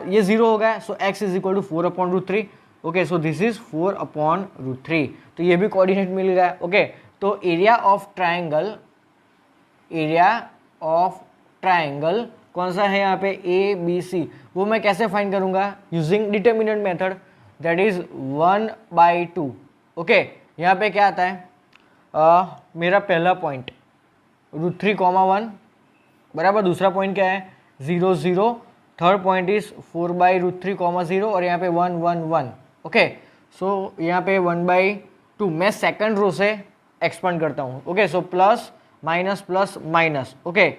Speaker 1: ये 0 हो गया, so x is equal to 4/√3। Okay, so this is 4/√3। तो ये भी कोऑर्डिनेट मिल गया। ओके, तो एरिया ऑफ ट्राइंगल कौन सा है यहाँ पे? ABC। वो मैं कैसे फाइंड करूँगा? Using determinant method, that is 1/2। Okay, यहाँ पे क्या आता है? मेरा पहला पॉइंट √3, 1, बराबर। दूसरा पॉइंट क्या है? 0 0। थर्ड पॉइंट इज 4/√3, 0, और यहाँ पे 1 1 1। ओके, सो यहाँ पे 1/2 मैं सेकंड रो से एक्सपेंड करता हूँ। Okay, so plus minus plus minus. Okay,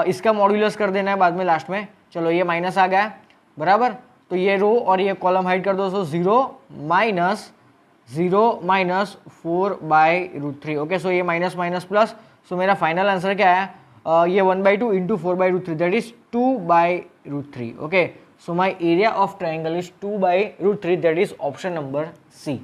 Speaker 1: इसका मॉड्यूलस कर देना है बाद में लास्ट में। चलो, ये माइनस आ गया, बराबर, तो ये रो और ये कॉलम हाइड कर दो। सो 0 माइनस 4/√3। ओके, सो ये माइनस माइनस प्लस, सो मेरा फाइनल आंसर क्या है? ये 1/2 into 4/√3, that is 2/√3। Okay, so my area of triangle is 2/√3, that is option number C.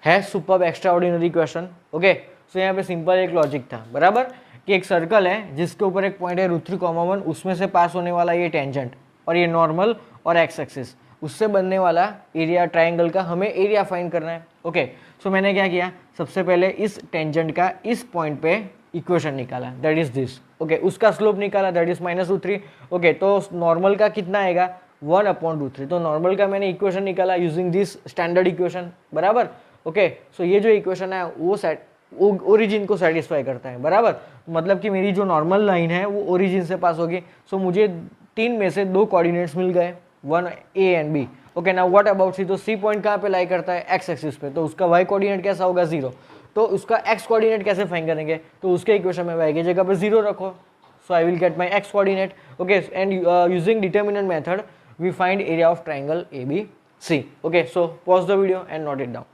Speaker 1: है super extraordinary question. Okay, so यहाँ पे सिंपल एक लॉजिक था, बराबर, कि एक सर्कल है जिसके ऊपर एक पॉइंट है √3, उसमें से पास होने वाला ये टेंजेंट और ये नॉर्मल और एक्स एक्सिस, उससे बनने वाला एरिया ट्राइंगल का हमें एरिया फाइंड करना है। ओके, सो मैंने क्या किया, सबसे पहले इस टेंजेंट का इस पॉइंट पे इक्वेशन निकाला, दैट इज दिस। ओके, उसका स्लोप निकाला, दैट इज -√3। ओके, तो नॉर्मल का कितना आएगा, 1/√3। तो नॉर्मल का मैंने इक्वेशन निकाला यूजिंग दिस स्टैंडर्ड इक्वेशन, बराबर। ओके, सो ये जो इक्वेशन है वो ओरिजिन को सेटिस्फाई करता है, बराबर। मतलब कि मेरी जो नॉर्मल लाइन है वो ओरिजिन से पास होगी। सो मुझे 3 में से 2 कोऑर्डिनेट्स मिल गए, 1 A and B। Okay, now what about C? तो C पॉइंट कहाँ पे लाई करता है, एक्स एक्सिस पे, तो उसका y कोऑर्डिनेट कैसा होगा, 0। तो उसका x कोऑर्डिनेट कैसे फाइंड करेंगे, तो उसके इक्वेशन में y की जगह पे 0 रखो, so I will get my x coordinate. Okay, and using determinant method we find area of triangle ABC। Okay, so pause the video and note it down.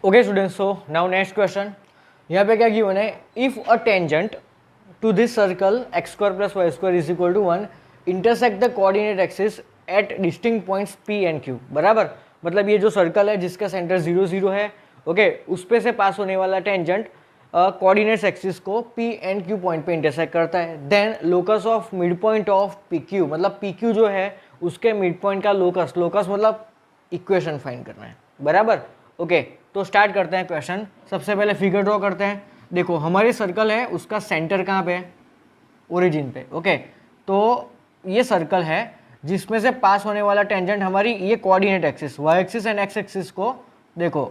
Speaker 1: Okay students, so now next question. यहाँ पे क्या given है, if a tangent to this circle x² + y² is equal to 1 intersect the coordinate axis at distinct points P and Q, बराबर। मतलब ये जो circle है जिसका सेंटर 0 0 है, ओके, उस पे से पास होने वाला टेंजेंट कोऑर्डिनेट्स एक्सिस को P एंड Q पॉइंट पे इंटरसेक्ट करता है। Then locus of mid point of PQ, मतलब PQ जो है उसके मिड पॉइंट का लोकस, लोकस मतलब इक्वेशन फाइंड करना है, बराबर। ओके, तो स्टार्ट करते हैं क्वेश्चन। सबसे पहले फिगर ड्रॉ करते हैं। देखो हमारी सर्कल है, उसका सेंटर कहाँ पे है, ओरिजिन पे। ओके, तो ये सर्कल है जिसमें से पास होने वाला टेंजेंट हमारी ये coordinate axis y axis and x axis को देखो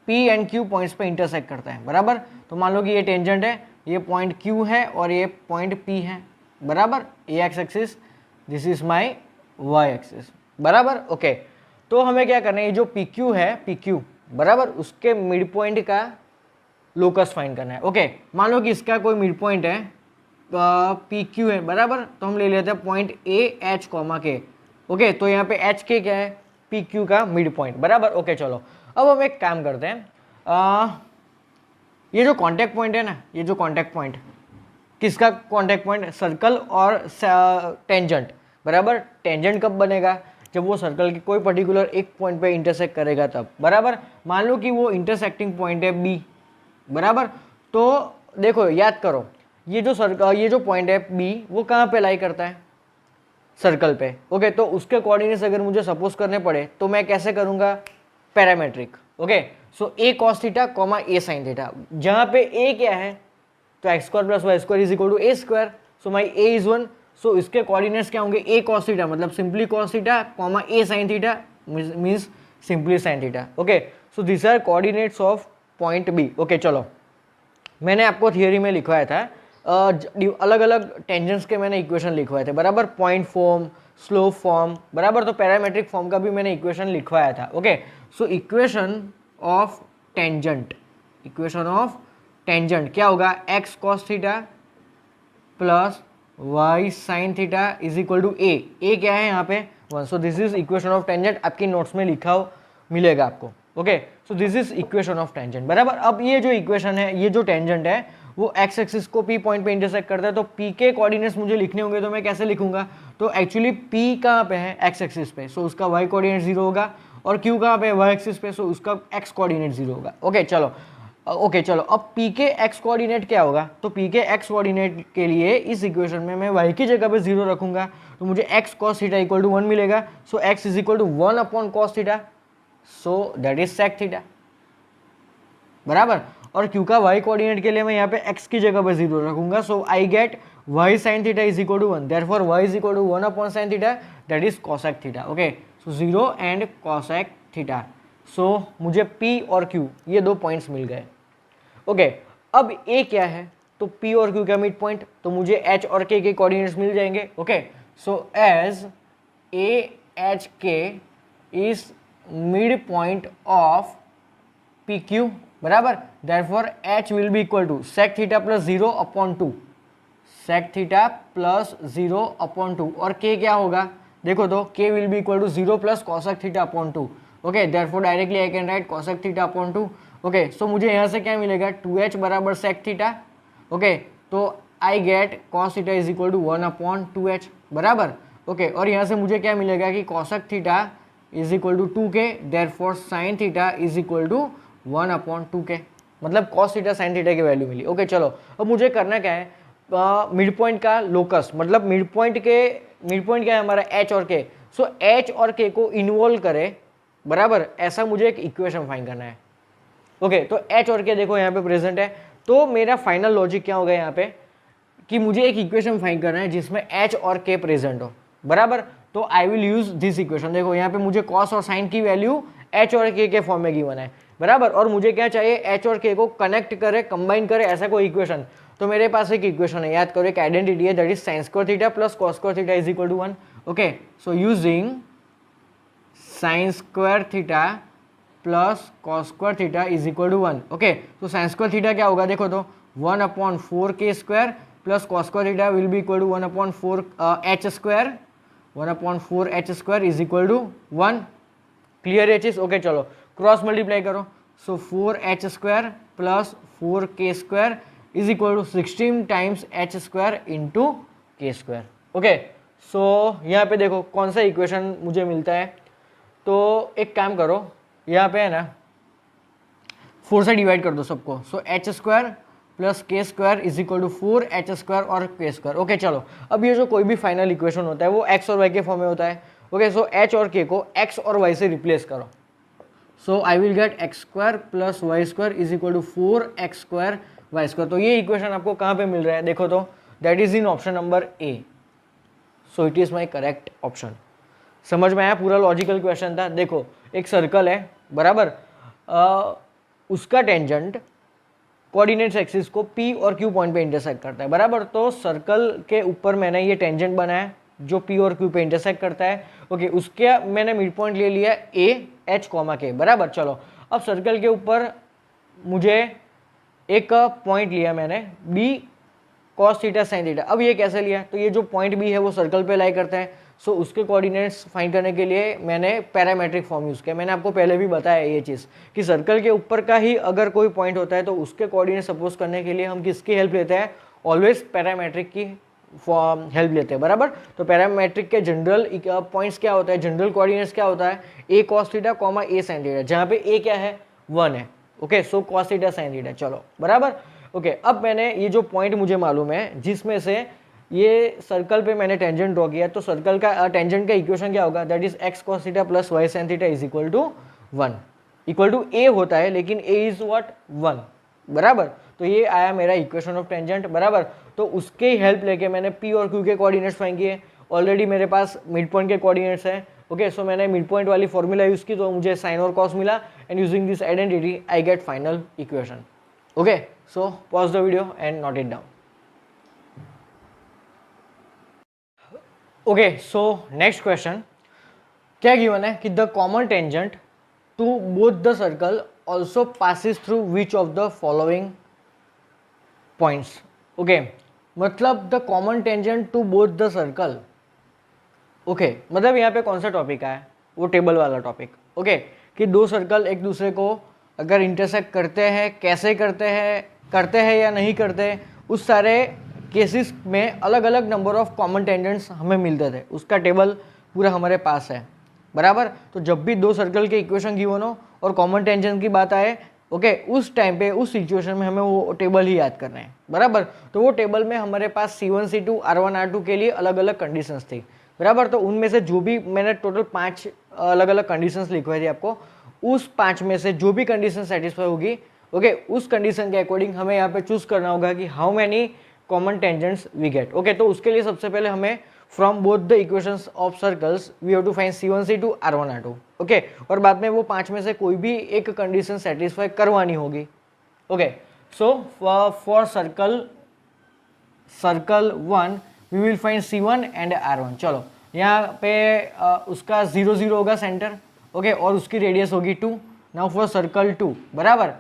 Speaker 1: P एंड Q पॉइंट्स पे इंटरसेक्ट करता है, बराबर। तो मान लो कि ये टेंजेंट है, ये पॉइंट Q है और ये पॉइंट P है, बराबर। ये x axis, this is my y axis, बराबर। ओके, तो हमें क्या करना है, ये जो PQ है, PQ बराबर, उसके मिड पॉइंट का लोकस फाइंड करना है। ओके, मान लो कि इसका कोई मिड पॉइंट है PQ है, बराबर। तो हम ले लेते हैं पॉइंट AH, K। ओके, तो यहाँ पे HK क्या है, PQ का मिड पॉइंट, बराबर। ओके, चलो अब हम एक काम करते हैं, ये जो कॉन्टैक्ट पॉइंट है ना, ये जो कॉन्टैक्ट पॉइंट, किसका कॉन्टैक्ट पॉइंट, सर्कल और टेंजेंट, बराबर। टेंजेंट कब बनेगा, जब वो सर्कल के कोई पर्टिकुलर एक पॉइंट पे इंटरसेक्ट करेगा तब, बराबर। मान लो कि वो इंटरसेक्टिंग पॉइंट है B, बराबर। तो देखो याद करो, ये जो सर्कल, ये जो पॉइंट है B, वो कहाँ पे लाई करता है, सर्कल पे। ओके, तो उसके कोऑर्डिनेट्स अगर मुझे सपोज करने पड़े तो मैं कैसे करूँगा, parametric. Okay, so A cos theta, A sin theta, जहाँ पे A क्या है, तो x² + y² is equal to A², so my A is 1। So इसके कोऑर्डिनेट्स क्या होंगे, A cos थीटा मतलब simply cos theta, A sin theta means simply sin theta. Okay, so this are coordinates of point B। Okay, चलो मैंने आपको theory में लिखवाया था, अलग अलग टेंजेंट्स के मैंने इक्वेशन लिखवाए थे, बराबर। पॉइंट फॉर्म, स्लोप फॉर्म, बराबर। तो पैरामेट्रिक फॉर्म का भी मैंने इक्वेशन लिखवाया था। Okay, so equation of tangent, equation of tangent क्या होगा, x cos theta plus y sin theta is equal to A क्या है यहाँ पे 1। So this is equation of tangent, आपकी नोट्स में लिखा हो मिलेगा आपको। Okay, so this is equation of tangent, बराबर। अब ये जो इक्वेशन है, ये जो टेंजेंट है वो x एक्सिस को P पॉइंट पे इंटरसेक्ट करता है, तो P के कोऑर्डिनेट्स मुझे लिखने होंगे, तो मैं कैसे लिखूंगा, तो एक्चुअली P कहाँ पे है, x एक्सिस पे, सो उसका y कोऑर्डिनेट 0 होगा, और Q कहाँ पे है, y एक्सिस पे, सो उसका x कोऑर्डिनेट 0 होगा। ओके, चलो अब P के x कोऑर्डिनेट क्या होगा, तो P के x कोऑर्डिनेट के लिए इस इक्वेशन में मैं y की जगह पे 0 रखूंगा, तो मुझे x cos theta equal to 1 मिलेगा। So x is equal to 1/cos theta, so that is sec theta, बराबर। और Q का y कोऑर्डिनेट के लिए मैं यहाँ पे x की जगह पे 0 रखूंगा, so I get y sin theta is equal to 1, therefore y is equal to 1/sin theta, that is cosec theta. Okay, so 0 and cosec theta, so मुझे P और Q ये 2 पॉइंट्स मिल गए। ओके, अब A क्या है, तो P और Q का मिड पॉइंट, तो मुझे H और K के कोऑर्डिनेट्स मिल जाएंगे। Okay, so as AHK is mid point of PQ, बराबर, therefore H will be equal to sec theta plus 0/2, sec theta plus 0/2, और K क्या होगा, देखो तो K will be equal to 0 plus cosec थीटा/2। Okay, therefore directly I can write cosec थीटा/2। Okay, so मुझे यहाँ से क्या मिलेगा, 2H बराबर sec थीटा। ओके, तो I get cos theta is equal to 1/2h, बराबर। ओके, और यहाँ से मुझे क्या मिलेगा कि cosec theta is equal to 2k, therefore sine theta is equal to 1/2k, मतलब कॉस थीटा साइन थीटा की वैल्यू मिली। ओके चलो, अब मुझे करना क्या है, मिड पॉइंट का लोकस, मतलब मिड पॉइंट क्या है हमारा h और k, सो h और k को इन्वॉल्व करे, बराबर, ऐसा मुझे एक इक्वेशन फाइंड करना है। ओके, तो h और k देखो यहाँ पे प्रेजेंट है, तो मेरा फाइनल लॉजिक क्या होगा यहाँ पे कि मुझे एक इक्वेशन फाइंड करना है जिसमें h और k प्रेजेंट हो, बराबर। तो I will use this equation. देखो यहाँ पे मुझे cos और sin की वैल्यू h और k के फॉर्म में गिवन है, बराबर, और मुझे क्या चाहिए, h और k को कनेक्ट करे, कंबाइन करे, ऐसा कोई इक्वेशन। तो मेरे पास एक इक्वेशन है, याद करो, एक आइडेंटिटी है, that is sin square theta plus cos square theta is equal to 1। Okay, so using sin square theta plus cos square theta is equal to 1। Okay, तो sin स्क्वायर थीटा क्या होगा, देखो तो 1/4k square plus cos square theta will be equal to 1/4h square, 1/4h square is equal to 1। Clear है चीज? Okay चलो, cross multiply करो, so 4h square plus 4k square is equal to 16 times h square into k square. Okay, so यहाँ पे देखो कौन सा equation मुझे मिलता है, तो एक काम करो, यहाँ पे है ना 4 से डिवाइड कर दो सबको, so h square plus k square is equal to 4h square और k स्क्वायर। ओके चलो, अब ये जो कोई भी फाइनल इक्वेशन होता है वो x और y के फॉर्म में होता है। ओके, सो h और k को x और y से रिप्लेस करो, so I will get x square plus y square is equal to 4x square y square. तो ये इक्वेशन आपको कहाँ पे मिल रहा है, देखो तो that is in option number A, so it is my correct option. समझ में आया? पूरा लॉजिकल क्वेश्चन था। देखो एक सर्कल है, बराबर, उसका टेंजेंट कोऑर्डिनेट्स एक्सिस को P और Q पॉइंट पे इंटरसेक्ट करता है, बराबर। तो सर्कल के ऊपर मैंने ये टेंजेंट बनाया जो P और Q पे इंटरसेक्ट करता है। ओके, उसके मैंने मिड पॉइंट ले लिया A H, K, बराबर। चलो, अब सर्कल के ऊपर मुझे एक पॉइंट लिया मैंने B cos theta sine theta. अब ये कैसे लिया, तो ये जो पॉइंट B है वो सर्कल पे लाई करता है, सो उसके कोऑर्डिनेट्स फाइंड करने के लिए मैंने पैरामेट्रिक फॉर्म यूज़ किया। मैंने आपको पहले भी बताया ये चीज़ कि सर्कल के ऊपर का ही अगर कोई पॉइंट होता है तो उसके कोऑर्डिनेट सपोज करने के लिए हम किसकी हेल्प लेते हैं, ऑलवेज पैरामेट्रिक की हेल्प लेते हैं, बराबर। तो पैरामेट्रिक के जनरल पॉइंट्स क्या होता है, जनरल कोऑर्डिनेट्स क्या होता है, A cos theta comma A sin theta, जहाँ पे A क्या है, 1 है। ओके, सो cos थीटा sin थीटा, चलो बराबर। ओके, अब मैंने ये जो पॉइंट मुझे मालूम है जिसमें से ये सर्कल पे मैंने टेंजेंट ड्रॉ किया, तो सर्कल का टेंजेंट का इक्वेशन क्या होगा, that is x cos theta plus y sin theta is equal to 1, equal to a होता है, लेकिन a इज व्हाट, 1, बराबर। तो ये आया मेरा इक्वेशन ऑफ टेंजेंट, बराबर। तो उसके हेल्प लेके मैंने p और q के कोऑर्डिनेट्स फाइंड किए। ऑलरेडी मेरे पास मिड पॉइंट के कोऑर्डिनेट्स हैं। ओके, सो मैंने मिड पॉइंट वाली फॉर्मूला यूज की, तो मुझे साइन और कॉस मिला, and using this identity I get final equation. Okay, so pause the video and note it down. Okay, so next question क्या गिवन है कि the common tangent to both the circle also passes through which of the following points. Okay, मतलब the common tangent to both the circle. Okay, मतलब यहाँ पे कौन सा topic है, वो टेबल वाला टॉपिक। ओके, कि दो सर्कल एक दूसरे को अगर इंटरसेक्ट करते हैं, कैसे करते हैं या नहीं करते, उस सारे केसेस में अलग अलग नंबर ऑफ कॉमन टेंजेंट्स हमें मिलते थे, उसका टेबल पूरा हमारे पास है, बराबर। तो जब भी दो सर्कल के इक्वेशन गिवन हो और कॉमन टेंजेंट की बात आए, ओके, उस टाइम पे उस सिचुएशन में हमें वो टेबल ही याद करना है, बराबर। तो वो टेबल में हमारे पास C1 C2 R1 R2 के लिए अलग अलग कंडीशंस थी, बराबर। तो उनमें से जो भी मैंने टोटल 5 अलग अलग कंडीशंस लिखवाई थी आपको, उस 5 में से जो भी कंडीशन सेटिस्फाई होगी, ओके, उस कंडीशन के अकॉर्डिंग हमें यहाँ पे चूज करना होगा कि how many common tangents we get. Okay, तो उसके लिए सबसे पहले हमें from both the equations of circles we have to find C1 C2 R1 R2। Okay, और बाद में वो 5 में से कोई भी एक कंडीशन सेटिस्फाई करवानी होगी। Okay, so for circle 1 we will find C1 and R1। चलो, यहाँ पे उसका 0 0 होगा सेंटर, ओके, और उसकी रेडियस होगी 2। नाउ फॉर सर्कल 2, बराबर,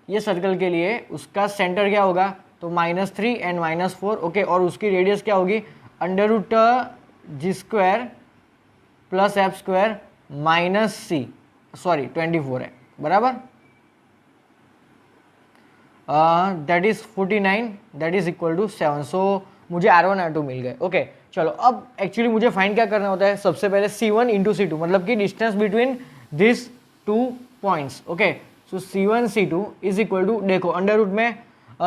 Speaker 1: ये सर्कल के लिए उसका सेंटर क्या होगा, तो -3 एंड -4, ओके, और उसकी रेडियस क्या होगी, √g² plus f² -c, sorry 24 है, बराबर। That is 49 that is equal to 7। So मुझे R1 R2 मिल गए। ओके चलो, अब एक्चुअली मुझे फाइंड क्या करना होता है, सबसे पहले C1 इंटू C2, मतलब कि distance between this two points. Okay so C1 C2 is equal to, देखो अंडर रूट में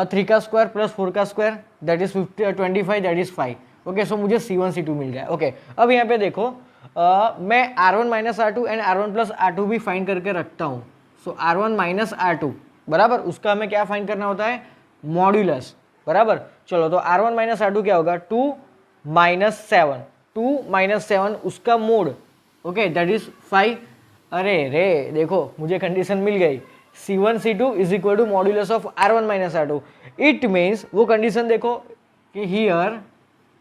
Speaker 1: 3 का स्क्वायर प्लस 4 का square that is 25 that is 5। Okay so मुझे C1 C2 मिल गया। ओके अब यहाँ पे देखो मैं R1 minus R2 and R1 plus R2 भी फाइंड करके रखता हूँ। सो R1 माइनस R2 बराबर, उसका हमें क्या फाइंड करना होता है, मॉड्यूलस। बराबर, चलो तो R1 माइनस R2 क्या होगा, 2 माइनस 7, 2 माइनस 7 उसका मोड। Okay that is 5। अरे रे देखो मुझे कंडीशन मिल गई, C1 C2 is equal to modulus of R1 minus R2। It means वो कंडीशन देखो कि हियर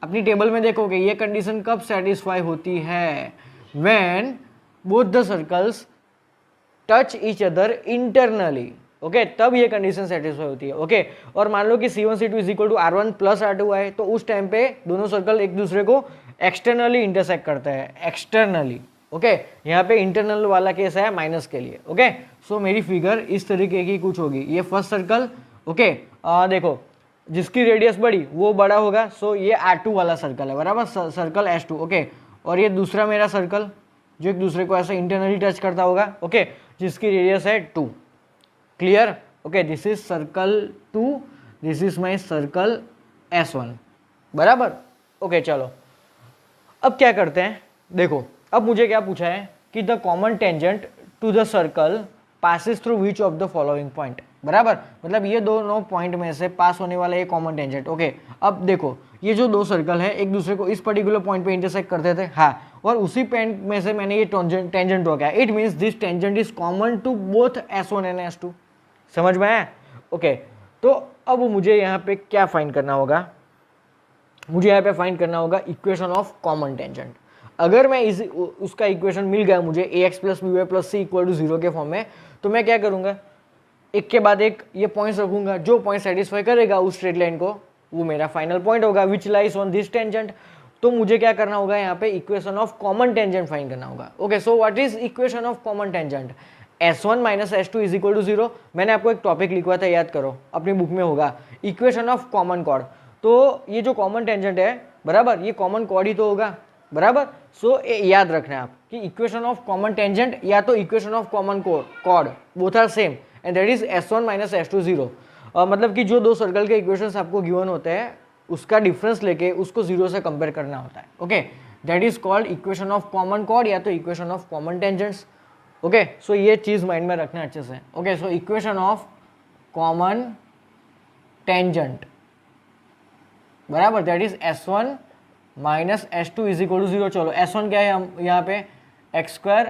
Speaker 1: अपनी टेबल में देखोगे ये कंडीशन कब सेटिस्फाई होती है, when both the circles touch each other internally. Okay तब ये कंडीशन सेटिस्फाई होती है। ओके और मान लो कि C1 C2 is equal to R1 plus R2 आए, तो उस टाइम पे दोनों सर्कल एक दूसरे को एक्सटर्नली इंटरसेक्ट करते हैं, एक्सटर्नली। ओके यहाँ पे इंटरनल वाला केस है माइनस के लिए। ओके सो मेरी फिगर इस तरीके की कुछ होगी, ये फर्स्ट सर्कल। ओके देखो जिसकी रेडियस बड़ी वो बड़ा होगा, सो ये R2 वाला सर्कल है, बराबर, सर्कल S2। ओके और ये दूसरा मेरा सर्कल जो एक दूसरे को ऐसे इंटरनली टच करता होगा, ओके जिसकी रेडियस है 2। Clear? Okay this is circle 2, this is my circle S1। बराबर। ओके चलो अब क्या करते हैं, देखो अब मुझे क्या पूछा है कि the common tangent to the circle passes through which of the following point. बराबर, मतलब ये दोनों पॉइंट में से पास होने वाला ये कॉमन टेंजेंट। ओके अब देखो ये जो दो सर्कल है एक दूसरे को इस पर्टिकुलर पॉइंट पे इंटरसेक्ट करते थे, हाँ, और उसी पॉइंट में से मैंने ये टेंजेंट ड्रॉ किया। It means this tangent is common to both S1 and S2। समझ में आया? ओके तो अब मुझे यहाँ पे क्या फाइंड करना होगा, मुझे यहाँ पे फाइंड करना होगा इक्वेशन ऑफ कॉमन टेंजेंट। अगर मैं उसका इक्वेशन मिल गया मुझे ax plus b y plus c equal to 0 के फॉर्म में, तो मैं क्या करूँगा, एक के बाद एक ये पॉइंट्स रखूंगा, जो पॉइंट सेटिस्फाई करेगा उस स्ट्रेट लाइन को वो मेरा फाइनल पॉइंट होगा which lies on this tangent. तो मुझे क्या करना होगा, यहाँ पे equation of common tangent find करना होगा। Okay so what is equation of common tangent, S1 minus S2 is equal to 0। मैंने आपको एक टॉपिक लिखवा था, याद करो, अपनी बुक में होगा, इक्वेशन ऑफ कॉमन कॉर्ड। तो ये जो कॉमन टेंजेंट है, बराबर, ये कॉमन कॉर्ड ही तो होगा, बराबर। सो याद रखना है आप कि इक्वेशन ऑफ कॉमन टेंजेंट या तो equation of common chord both are same and that is S1 minus S2 0। मतलब कि जो दो सर्कल के इक्वेशंस आपको गिवन होते हैं उसका डिफरेंस लेके उसको 0 से कंपेयर करना होता है। Okay that is called equation of common chord या तो equation of common tangents. Okay so ये चीज़ माइंड में रखना अच्छे से। Okay so equation of common tangent, बराबर, that is S1 minus S2 is equal to 0। चलो S1 क्या है, हम यहाँ पे x square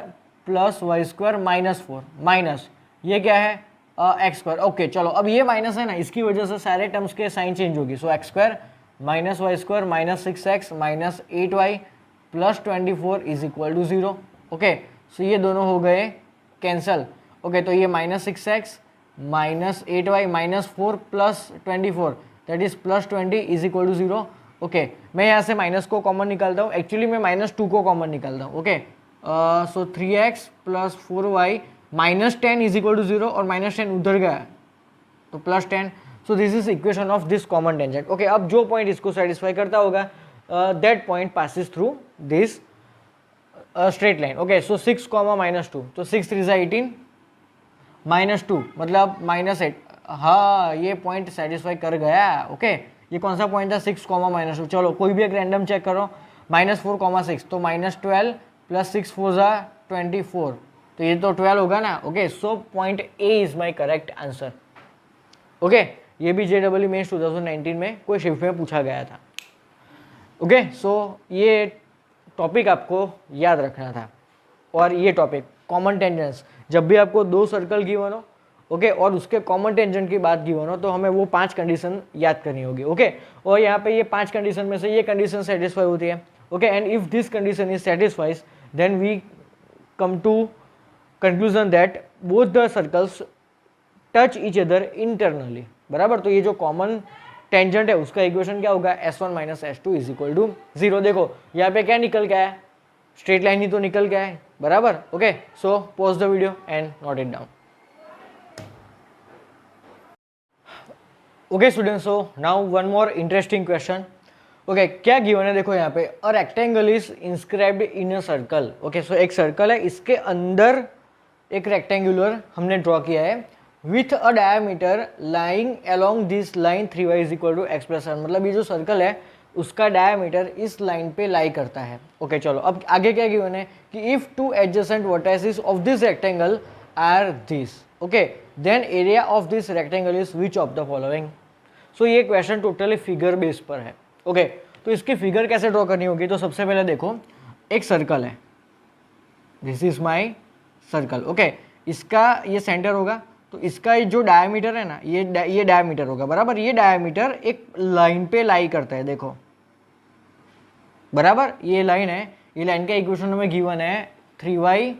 Speaker 1: plus y square minus 4 minus ये क्या है एक्स स्क्वायर। ओके चलो अब ये माइनस है ना, इसकी वजह से सारे टर्म्स के साइन चेंज होगी। So x square minus y square minus 6x minus 8y plus 24 is equal to 0। Okay so ये दोनों हो गए कैंसल। ओके तो ये minus 6x minus 8y minus 4 plus 24 that is plus 20 is equal to 0। Okay मैं यहाँ से minus को कॉमन निकालता हूँ, एक्चुअली मैं -2 को कॉमन निकालता हूँ। Okay so 3x plus 4y minus 10 is equal to 0 और माइनस 10 उधर गया तो plus 10। So this is equation of this common tangent. Okay अब जो पॉइंट इसको सेटिस्फाई करता होगा that point passes through this straight line. Okay so 6 comma -2 तो 6 3 18 -2 मतलब -8। हाँ ये पॉइंट सेटिस्फाई कर गया। ओके ये कौन सा पॉइंट था, 6 कॉमा -2। चलो कोई भी एक रैंडम चेक करो, -4 कॉमा 6 तो -12 प्लस 6 4 24 तो ये तो 12 होगा ना। Okay so point A is my correct answer. Okay ये भी JEE मेंस 2019 में कोई शिफ्ट में पूछा गया था। ओके सो ये टॉपिक आपको याद रखना था। और ये टॉपिक कॉमन टेंजेंट्स, जब भी आपको दो सर्कल गिवन हो, ओके और उसके कॉमन टेंजेंट की बात गिवन हो तो हमें वो 5 कंडीशन याद करनी होगी। ओके और यहाँ पे ये 5 कंडीशन में से ये कंडीशन सेटिस्फाई होती है। Okay and if this condition is satisfies then we come to conclusion that both the circles touch each other internally. बराबर, तो ये जो कॉमन टेंजेंट है उसका इक्वेशन क्या होगा, S1 minus S2 is equal to 0। देखो यहाँ पे क्या निकल गया है, स्ट्रेट लाइन ही तो निकल गया है। बराबर। Okay so pause the video and note it down. Okay students, so now one more interesting question. Okay, क्या गिवन है, देखो यहाँ पे a rectangle is inscribed in a circle. Okay, so एक सर्कल है, इसके अंदर एक रेक्टेंगुलर हमने ड्रॉ किया है with a diameter lying along this line 3y is equal to x plus 1। मतलब ये जो सर्कल है उसका डायमीटर इस लाइन पे लाई करता है। ओके चलो, अब आगे क्या गिवन है कि if two adjacent vertices of this rectangle are this, okay, then area of this rectangle is which of the following. So ये क्वेश्चन टोटली फिगर बेस पर है। ओके, तो इसकी फिगर कैसे ड्रॉ करनी होगी, तो सबसे पहले देखो एक सर्कल है, this is my circle. Okay, इसका ये सेंटर होगा, तो इसका जो डायमीटर है ना, ये डायमीटर होगा बराबर। ये डायमीटर एक लाइन पे लाई करता है, देखो बराबर, ये लाइन है, ये लाइन का इक्वेशन में गिवन है 3y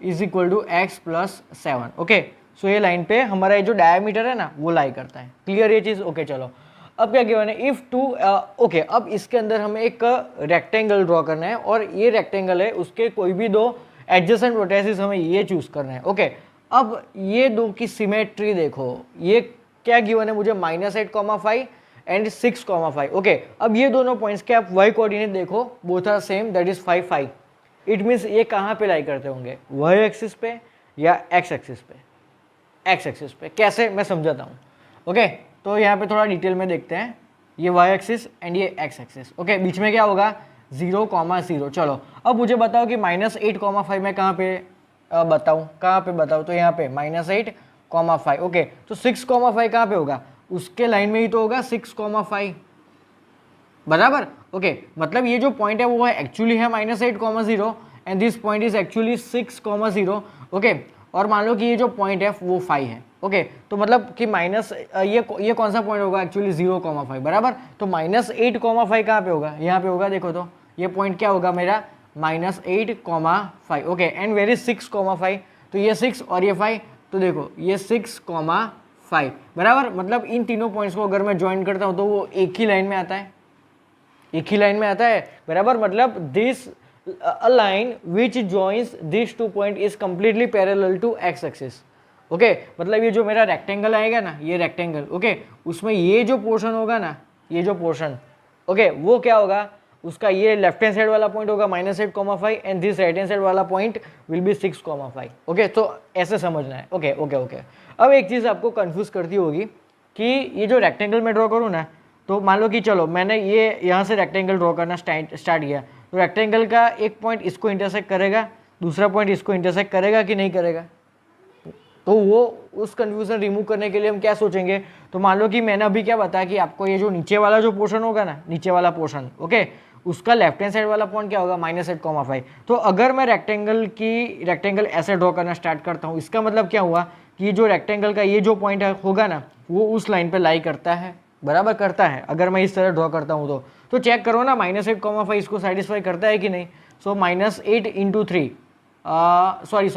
Speaker 1: is equal to x plus 7। Okay, so ये लाइन पे हमारा ये जो डायमीटर है ना वो लाई करता है। क्लियर ये चीज़? ओके चलो, अब क्या गिवन है, इफ टू ओके, अब इसके अंदर हमें एक रेक्टेंगल ड्रॉ करना है और ये रेक्टेंगल है, उसके कोई भी दो एडजेसेंट वर्टिसेस हमें ये चूज करना है। ओके, अब ये दो की सिमेट्री देखो, ये क्या गिवन है मुझे, -8,5 एंड 6,5। ओके, अब ये दोनों पॉइंट्स के आप वाई कोऑर्डिनेट देखो, both are same, that is 5, 5। It means ये कहाँ पे लाई करते होंगे, वाई एक्सिस पे या एक्स एक्सिस पे? एक्स एक्सिस पे। कैसे, मैं समझाता हूँ। ओके, तो यहाँ पे थोड़ा डिटेल में देखते हैं, ये वाई एक्सिस एंड ये एक्स एक्सिस। ओके, बीच में क्या होगा, 0,0। चलो, अब मुझे बताओ कि -8,5 मैं कहाँ पे बताऊँ, कहाँ पे बताऊँ, तो यहाँ पे -8,5। ओके, तो 6,5 कहाँ पे होगा, उसके लाइन में ही तो होगा 6,5 बराबर। ओके, मतलब ये जो पॉइंट है वो है एक्चुअली है -8,0 and this point is actually 6,0। Okay, और मान लो कि ये जो पॉइंट है वो 5 है। ओके, तो मतलब कि ये कौन सा पॉइंट होगा, एक्चुअली 0,5 बराबर। तो -8,5 कहाँ पे होगा, यहाँ पे होगा, देखो तो ये पॉइंट क्या होगा मेरा, -8,5। ओके, एंड वेर इज 6,5, तो ये 6 और ये 5, तो देखो ये 6,5 बराबर। मतलब इन तीनों पॉइंट्स को अगर मैं ज्वाइन करता हूँ तो वो एक ही लाइन में आता है, एक ही लाइन में आता है बराबर। मतलब this a line which joins these two point is completely parallel to x axis। Okay, मतलब ये जो मेरा रेक्टेंगल आएगा ना, ये रेक्टेंगल, ओके, उसमें ये जो पोर्शन होगा ना, ये जो पोर्शन, ओके, वो क्या होगा, उसका ये लेफ्ट हैंड साइड वाला पॉइंट होगा -8,5 and this right hand side वाला पॉइंट विल बी 6,5। ओके, तो ऐसे समझना है। ओके ओके ओके, अब एक चीज़ आपको कंफ्यूज करती होगी कि ये जो रेक्टेंगल में ड्रॉ करूँ ना, तो मान लो कि चलो मैंने ये यहाँ से रेक्टेंगल ड्रॉ करना स्टार्ट किया, तो रेक्टेंगल का एक पॉइंट इसको इंटरसेक्ट करेगा, दूसरा पॉइंट इसको इंटरसेक्ट करेगा कि नहीं करेगा, तो वो उस कन्फ्यूजन रिमूव करने के लिए हम क्या सोचेंगे, तो मान लो कि मैंने अभी क्या बताया कि आपको ये जो नीचे वाला जो पोर्शन होगा ना, नीचे वाला पोर्शन, ओके, उसका लेफ्ट हैंड साइड वाला पॉइंट क्या होगा, -8,5। तो अगर मैं रेक्टेंगल ऐसे ड्रॉ करना स्टार्ट करता हूँ, इसका मतलब क्या हुआ कि जो रेक्टेंगल का ये जो पॉइंट होगा ना, वो उस लाइन पर लाई करता है, बराबर करता है। अगर मैं इस तरह ड्रॉ करता हूँ तो चेक करो ना, -8,5 इसको सेटिस्फाई करता है कि नहीं। So -8 into 3, sorry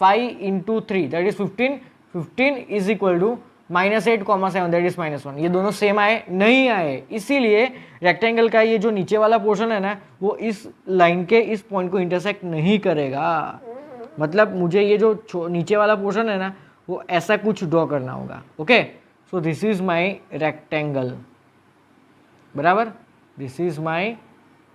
Speaker 1: 5 into 3 that is 15, 15 is equal to -8,7 that is -1। ये दोनों सेम आए नहीं आए, इसीलिए रेक्टेंगल का ये जो नीचे वाला पोर्शन है ना, वो इस लाइन के इस पॉइंट को इंटरसेक्ट नहीं करेगा। मतलब मुझे ये जो नीचे वाला पोर्शन है ना, वो ऐसा कुछ ड्रॉ करना होगा। Okay, so this is my rectangle बराबर, this is my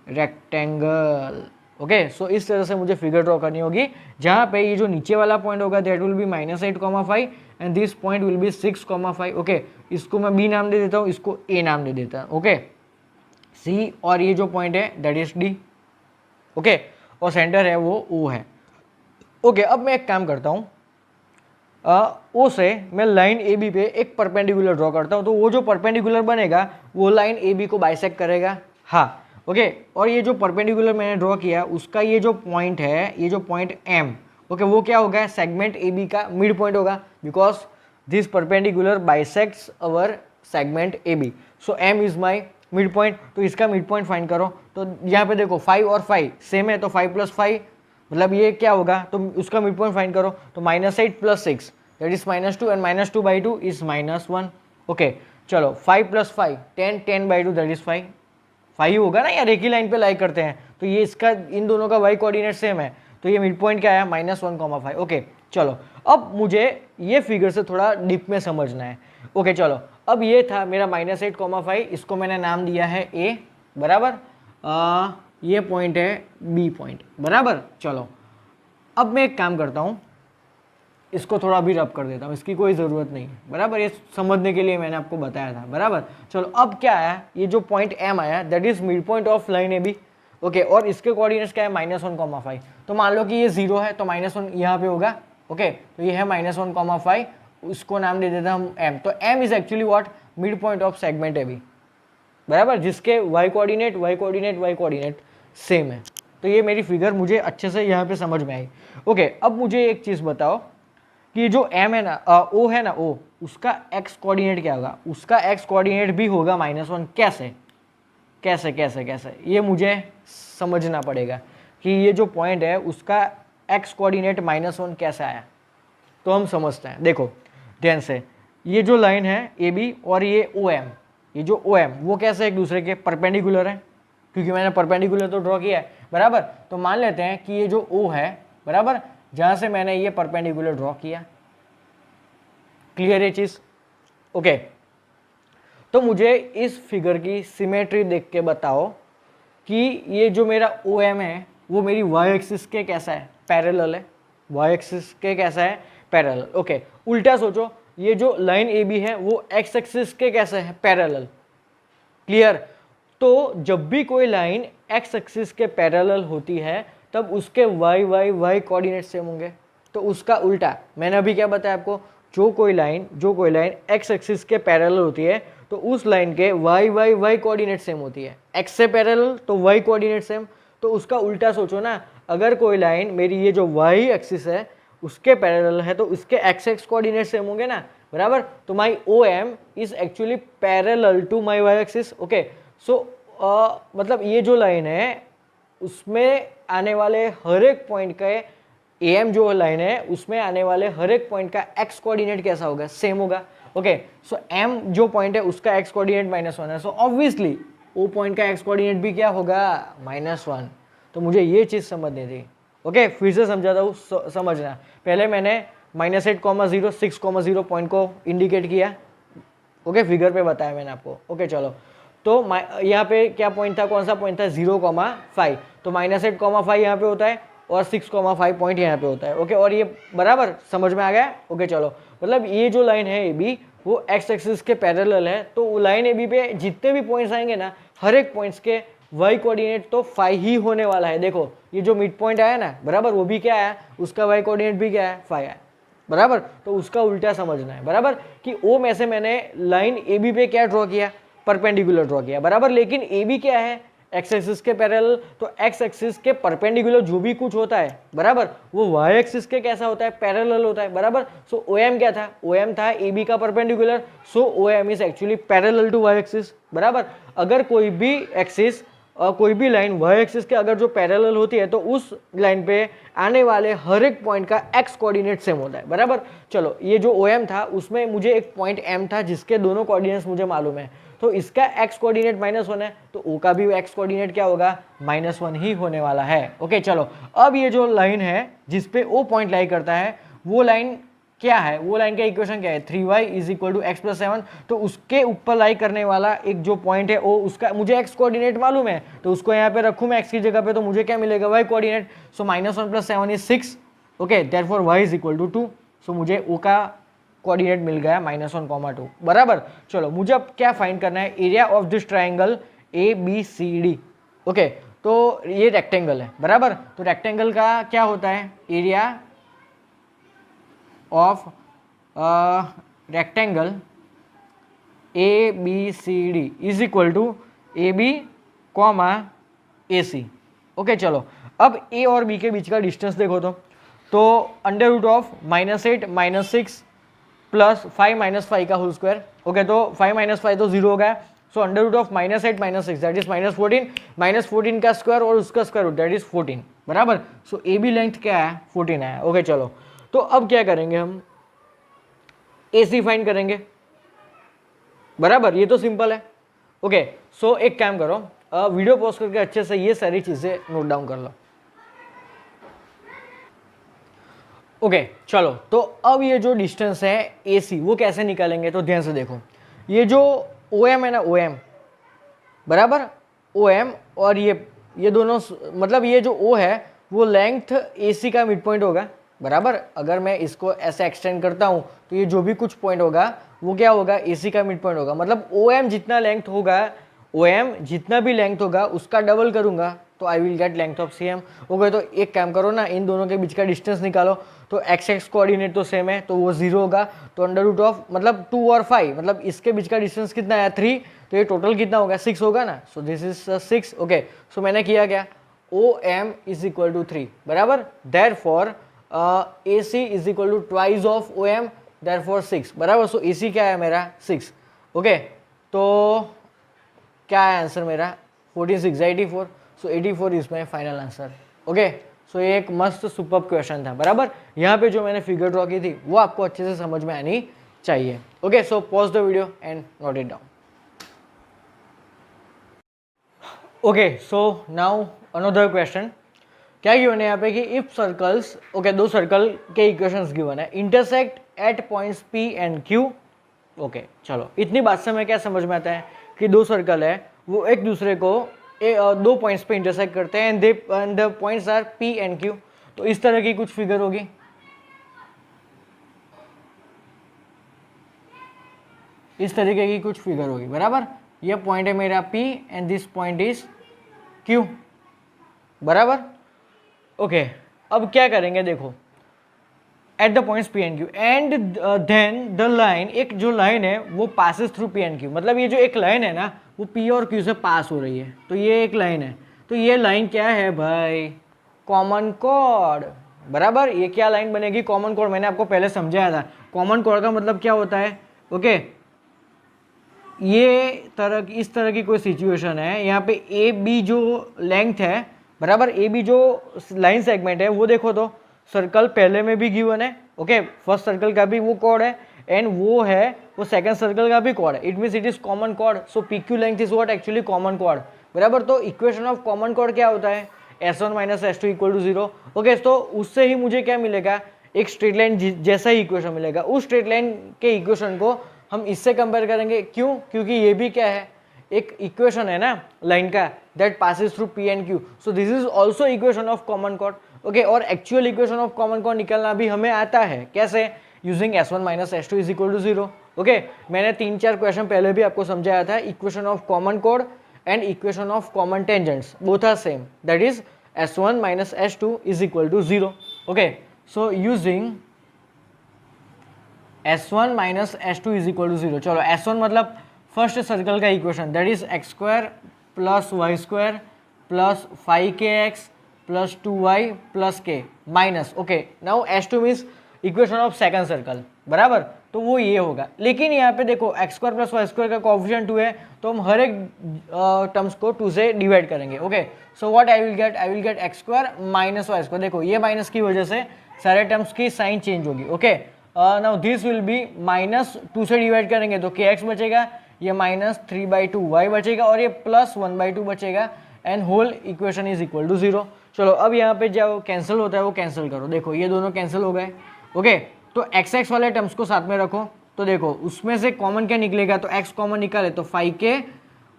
Speaker 1: rectangle. Okay, so इस तरह से मुझे फिगर ड्रॉ करनी होगी, जहाँ पे ये जो नीचे वाला पॉइंट होगा that will B -8,5 and this point will be 6,5। Okay, इसको मैं बी नाम दे देता हूँ, इसको ए नाम दे देता हूँ। ओके, सी, और ये जो पॉइंट है दैट इज डी। ओके, और सेंटर है वो ओ है। ओके, अब मैं एक काम करता हूँ, ओ से मैं लाइन ए बी पे एक परपेंडिकुलर ड्रॉ करता हूँ, तो वो जो परपेंडिकुलर बनेगा वो लाइन ए बी को बाइसेक्ट करेगा। हाँ, ओके, और ये जो परपेंडिकुलर मैंने ड्रॉ किया उसका ये जो पॉइंट है, ये जो पॉइंट एम, ओके, वो क्या होगा, सेगमेंट ए बी का मिड पॉइंट होगा, because this perpendicular bisects our segment A B. So M is my mid point, तो इसका मिड पॉइंट फाइंड करो। तो यहाँ पे देखो 5 और 5 सेम है, तो 5 + 5 मतलब ये क्या होगा, तो उसका मिड पॉइंट फाइंड करो, तो -8 + 6 that is -2 and -2/2 is -1। Okay, चलो 5 + 5 10, 10/2 दैट इज 5 ही होगा ना यार, एक ही लाइन पे लाई करते हैं, तो ये इसका इन दोनों का वाई कोऑर्डिनेट सेम है, तो ये मिड पॉइंट क्या है, -1,5। ओके, चलो अब मुझे ये फिगर से थोड़ा डीप में समझना है। ओके, चलो अब ये था मेरा -8,5, इसको मैंने नाम दिया है ए, बराबर। ये पॉइंट है बी पॉइंट, बराबर। चलो अब मैं एक काम करता हूँ, इसको थोड़ा भी रब कर देता हूँ, इसकी कोई ज़रूरत नहीं है, बराबर। ये समझने के लिए मैंने आपको बताया था, बराबर। चलो अब क्या आया, ये जो पॉइंट एम आया that is mid point of line A B, okay. और इसके कोऑर्डिनेट्स क्या है, -1,5। तो मान लो कि ये 0 है तो -1 यहाँ पे होगा, ओके। तो ये है -1,5, उसको नाम दे देते हैं हम एम। तो M is actually what, mid point of segment A B, बराबर, जिसके y coordinate y coordinate y coordinate same है। तो ये मेरी फिगर मुझे अच्छे से यहाँ पे समझ में आई, ओके। अब मुझे एक चीज़ बताओ कि जो m है ना, o है ना, o, उसका x कोऑर्डिनेट क्या होगा, उसका x कोऑर्डिनेट भी होगा -1। कैसे कैसे कैसे कैसे, ये मुझे समझना पड़ेगा कि ये जो पॉइंट है उसका x कोऑर्डिनेट -1 कैसे आया। तो हम समझते हैं, देखो ध्यान से, ये जो लाइन है ए बी और ये ओ एम, ये जो ओ एम वो कैसे एक दूसरे के परपेंडिकुलर है, क्योंकि मैंने परपेंडिकुलर तो ड्रॉ किया है, बराबर। तो मान लेते हैं कि ये जो ओ है, बराबर, जहाँ से मैंने ये परपेंडिकुलर ड्रॉ किया, क्लियर ये चीज़, ओके। तो मुझे इस फिगर की सिमेट्री देख के बताओ कि ये जो मेरा ओ एम है वो मेरी वाई एक्सिस के कैसा है, पैरेलल है, वाई एक्सिस के कैसा है, पैरेलल, ओके। उल्टा सोचो, ये जो लाइन ए बी है वो एक्स एक्सिस के कैसे है, पैरेलल, क्लियर। तो जब भी कोई लाइन एक्स एक्सिस के पैरेलल होती है तब उसके y y y coordinate same होंगे। तो उसका उल्टा, मैंने अभी क्या बताया आपको, जो कोई लाइन एक्स एक्सिस के पैरेलल होती है तो उस लाइन के y y y coordinate same होती है, एक्स से पैरेलल तो वाई कोऑर्डिनेट सेम। तो उसका उल्टा सोचो ना, अगर कोई लाइन मेरी ये जो वाई एक्सिस है उसके पैरेलल है तो उसके एक्स एक्स कोऑर्डिनेट सेम होंगे ना, बराबर। तो my O M is actually parallel to my y axis, okay. So मतलब ये जो लाइन है उसमें आने वाले हर एक पॉइंट का, ए एम जो लाइन है उसमें आने वाले हर एक पॉइंट का एक्स कोऑर्डिनेट कैसा होगा, सेम होगा, ओके। सो एम जो पॉइंट है उसका एक्स कोऑर्डिनेट -1 है, सो ऑब्वियसली ओ पॉइंट का एक्स कोऑर्डिनेट भी क्या होगा, -1। तो मुझे ये चीज़ समझनी थी, ओके। फिर से समझाता हूँ, समझना। पहले मैंने -8,0 6,0 पॉइंट को इंडिकेट किया, ओके, फिगर पे बताया मैंने आपको, ओके। चलो तो यहाँ पे क्या पॉइंट था, कौन सा पॉइंट था, 0,5। तो -8,5 यहाँ पे होता है और 6,5 पॉइंट यहाँ पे होता है, ओके। और ये बराबर समझ में आ गया, ओके। चलो मतलब ये जो लाइन है ए बी वो एक्स एक्सिस के पैरेलल है, तो लाइन ए बी पे जितने भी पॉइंट्स आएंगे ना, हर एक पॉइंट्स के वाई कोऑर्डिनेट तो 5 ही होने वाला है। देखो ये जो मिड पॉइंट आया ना, बराबर, वो भी क्या आया, उसका वाई कोऑर्डिनेट भी क्या है, 5 है, बराबर। तो उसका उल्टा समझना है, बराबर, कि ओ में से मैंने लाइन ए बी पे क्या ड्रॉ किया, परपेंडिकुलर ड्रॉ किया, बराबर। लेकिन ए बी क्या है, एक्स एक्सिस के पैरेलल, तो एक्स एक्सिस के परपेंडिकुलर जो भी कुछ होता है, बराबर, वो वाई एक्सिस के कैसा होता है, पैरेलल होता है, बराबर। सो ओ एम क्या था, ओ एम था ए बी का perpendicular, so O M is actually parallel to y axis, बराबर। अगर कोई भी एक्सिस कोई भी लाइन वाई एक्सिस के अगर जो पैरेलल होती है तो उस लाइन पे आने वाले हर एक पॉइंट का एक्स कोऑर्डिनेट सेम होता है, बराबर। चलो ये जो ओ एम था उसमें मुझे एक पॉइंट एम था जिसके दोनों कोऑर्डिनेट्स मुझे मालूम है, तो इसका एक्स कोऑर्डिनेट -1 है, तो ओ का भी एक्स कोऑर्डिनेट क्या होगा, -1 ही होने वाला है, ओके। चलो अब ये जो लाइन है जिसपे ओ पॉइंट लाई करता है वो लाइन क्या है, वो लाइन का इक्वेशन क्या है, 3y = x + 7। तो उसके ऊपर लाई करने वाला एक जो पॉइंट है ओ, उसका मुझे x कोऑर्डिनेट मालूम है, तो उसको यहाँ पे रखूँ मैं x की जगह पे, तो मुझे क्या मिलेगा, y कोऑर्डिनेट। सो -1 + 7 = 6, ओके। Therefore y = 2। सो मुझे o का कोऑर्डिनेट मिल गया -1,2, बराबर। चलो मुझे अब क्या फाइंड करना है, area of this triangle ABCD, okay. तो ये रेक्टेंगल है, बराबर। तो रेक्टेंगल का क्या होता है, area of rectangle ABCD = AB, AC, okay. चलो अब A और B के बीच का डिस्टेंस देखो, तो √ -8 -6 + 5 - 5 का होल स्क्वायर, ओके। तो 5 - 5 तो 0 हो गया, सो √ -8 - 6 दैट इज -14, -14 का स्क्वायर और उसका स्क्वायर रूट दैट इज 14, बराबर। सो ए बी लेंथ क्या है, 14 है, ओके। चलो तो अब क्या करेंगे, हम AC फाइंड करेंगे, बराबर। ये तो सिंपल है, ओके। सो एक काम करो, वीडियो पॉज करके अच्छे से ये सारी चीजें नोट डाउन कर लो, ओके। चलो तो अब ये जो डिस्टेंस है AC वो कैसे निकालेंगे, तो ध्यान से देखो, ये जो ओ एम है ना, ओ एम बराबर ओ एम, और ये दोनों मतलब ये जो ओ है वो लेंथ ए सी का मिड पॉइंट होगा बराबर। अगर मैं इसको ऐसे एक्सटेंड करता हूँ तो ये जो भी कुछ पॉइंट होगा वो क्या होगा, ए सी का मिड पॉइंट होगा। मतलब ओ एम जितना लेंथ होगा, ओ एम जितना भी लेंथ होगा उसका डबल करूंगा तो I will get length of C M. Okay, तो एक काम करो ना, इन दोनों के बीच का डिस्टेंस निकालो। तो एक्स एक्स कोऑर्डिनेट तो सेम है तो वो 0 होगा, तो अंडर रूट ऑफ मतलब 2 और 5, मतलब इसके बीच का डिस्टेंस कितना है 3, तो ये टोटल कितना होगा 6 होगा ना। So this is 6। Okay, so मैंने किया क्या, O M is equal to 3 बराबर। Therefore A C is equal to twice of O M, therefore 6 बराबर। सो ए सी क्या है मेरा 6। ओके, तो क्या है आंसर मेरा 14 6 84। So 84 is my final answer. Okay, so ये एक मस्त सुपर क्वेश्चन था बराबर। यहाँ पे जो मैंने फिगर ड्रॉ की थी वो आपको अच्छे से समझ में आनी चाहिए। Okay, so pause the video and note it down. Okay, so now another question. क्या गिवन है यहाँ पे कि इफ सर्कल्स, ओके दो सर्कल के इक्वेशंस गिवन है, intersect at points P and Q. Okay, चलो इतनी बात से हमें क्या समझ में आता है कि दो सर्कल है वो एक दूसरे को दो पॉइंट्स पे इंटरसेक्ट करते हैं and the points R P and Q. तो इस तरह की कुछ फिगर होगी, इस तरीके की कुछ फिगर होगी बराबर। ये पॉइंट है मेरा P and this point is Q बराबर। ओके, अब क्या करेंगे देखो, at the points P and Q and then the line, एक जो लाइन है वो passes through P and Q। मतलब ये जो एक लाइन है ना वो P और Q से पास हो रही है, तो ये एक लाइन है। तो ये लाइन क्या है भाई, कॉमन कॉर्ड बराबर। ये क्या लाइन बनेगी, कॉमन कॉर्ड। मैंने आपको पहले समझाया था कॉमन कॉर्ड का मतलब क्या होता है। ओके, ये इस तरह की कोई सिचुएशन है, यहाँ पे ए बी जो लेंथ है बराबर, ए बी जो लाइन सेगमेंट है वो देखो तो सर्कल पहले में भी गिवन है। ओके, फर्स्ट सर्कल का भी वो कॉर्ड है एंड वो है वो सेकंड सर्कल का भी कॉर्ड है। It means it is common chord. So P Q length is what actually common chord बराबर। तो इक्वेशन ऑफ कॉमन कॉर्ड क्या होता है, S1 minus S2 equal to 0। Okay, तो उससे ही मुझे क्या मिलेगा, एक स्ट्रेट लाइन जैसा ही इक्वेशन मिलेगा। उस स्ट्रेट लाइन के इक्वेशन को हम इससे कंपेयर करेंगे। क्यों, क्योंकि ये भी क्या है, एक इक्वेशन है ना लाइन का, that passes through P and Q। So this is also equation of common chord. Okay, और actual equation of common chord निकालना भी हमें आता है, कैसे, using S1 minus S2 is equal to 0। Okay, मैंने 3-4 क्वेश्चन पहले भी आपको समझाया था, equation of common chord and equation of common tangents both are same, that is S1 minus S2 is equal to 0. Okay, so using S1 minus S2 is equal to 0, चलो S1 मतलब first circle का equation, that is x square plus y square plus 5kx plus 2y plus k minus. Okay, now S2 means equation of second circle बराबर, तो वो ये होगा। लेकिन यहाँ पे देखो x square plus y square का कोएफिशिएंट 2 है, तो हम हर एक टर्म्स को 2 से डिवाइड करेंगे। Okay, so what I will get x square minus y square. देखो ये माइनस की वजह से सारे टर्म्स की साइन चेंज होगी। Okay, now this will be minus 2 से डिवाइड करेंगे तो kx बचेगा, ये माइनस 3/2 y बचेगा और ये प्लस 1/2 बचेगा and whole equation is equal to 0। चलो अब यहाँ पे जो कैंसिल होता है वो कैंसिल करो। देखो ये दोनों कैंसिल हो गए। ओके, तो एक्स एक्स वाले टर्म्स को साथ में रखो, तो देखो उसमें से कॉमन क्या निकलेगा, तो x कॉमन निकाले तो 5k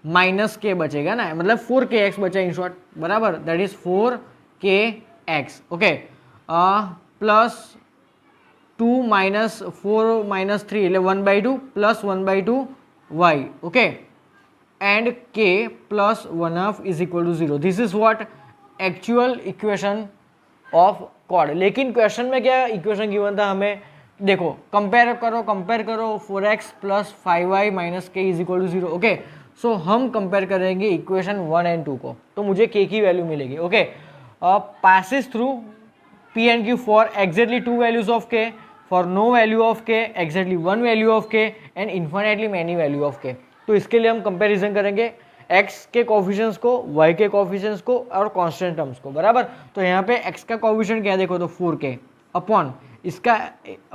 Speaker 1: माइनस k बचेगा ना, मतलब 4kx बचा इन शॉर्ट बराबर, that is 4kx। Okay, plus 2 minus 4 minus 3 એટલે 1/2 plus 1/2 y। Okay, and k plus 1/2 is equal to 0। This is what actual equation of chord. लेकिन question में क्या इक्वेशन गिवन था हमें, देखो कंपेयर करो 4x plus 5y minus k is equal to 0। Okay, so हम compare करेंगे equation 1 and 2 को, तो मुझे k की वैल्यू मिलेगी। Okay, passes through P and Q for exactly 2 values of k, for no value of k exactly 1 value of k and infinitely many value of k। तो इसके लिए हम कंपेरिजन करेंगे x के कोफिशिएंट्स को, y के coefficients को और कांस्टेंट टर्म्स को बराबर। तो यहाँ पे x का कोफिशिएंट क्या है, देखो तो 4k अपॉन इसका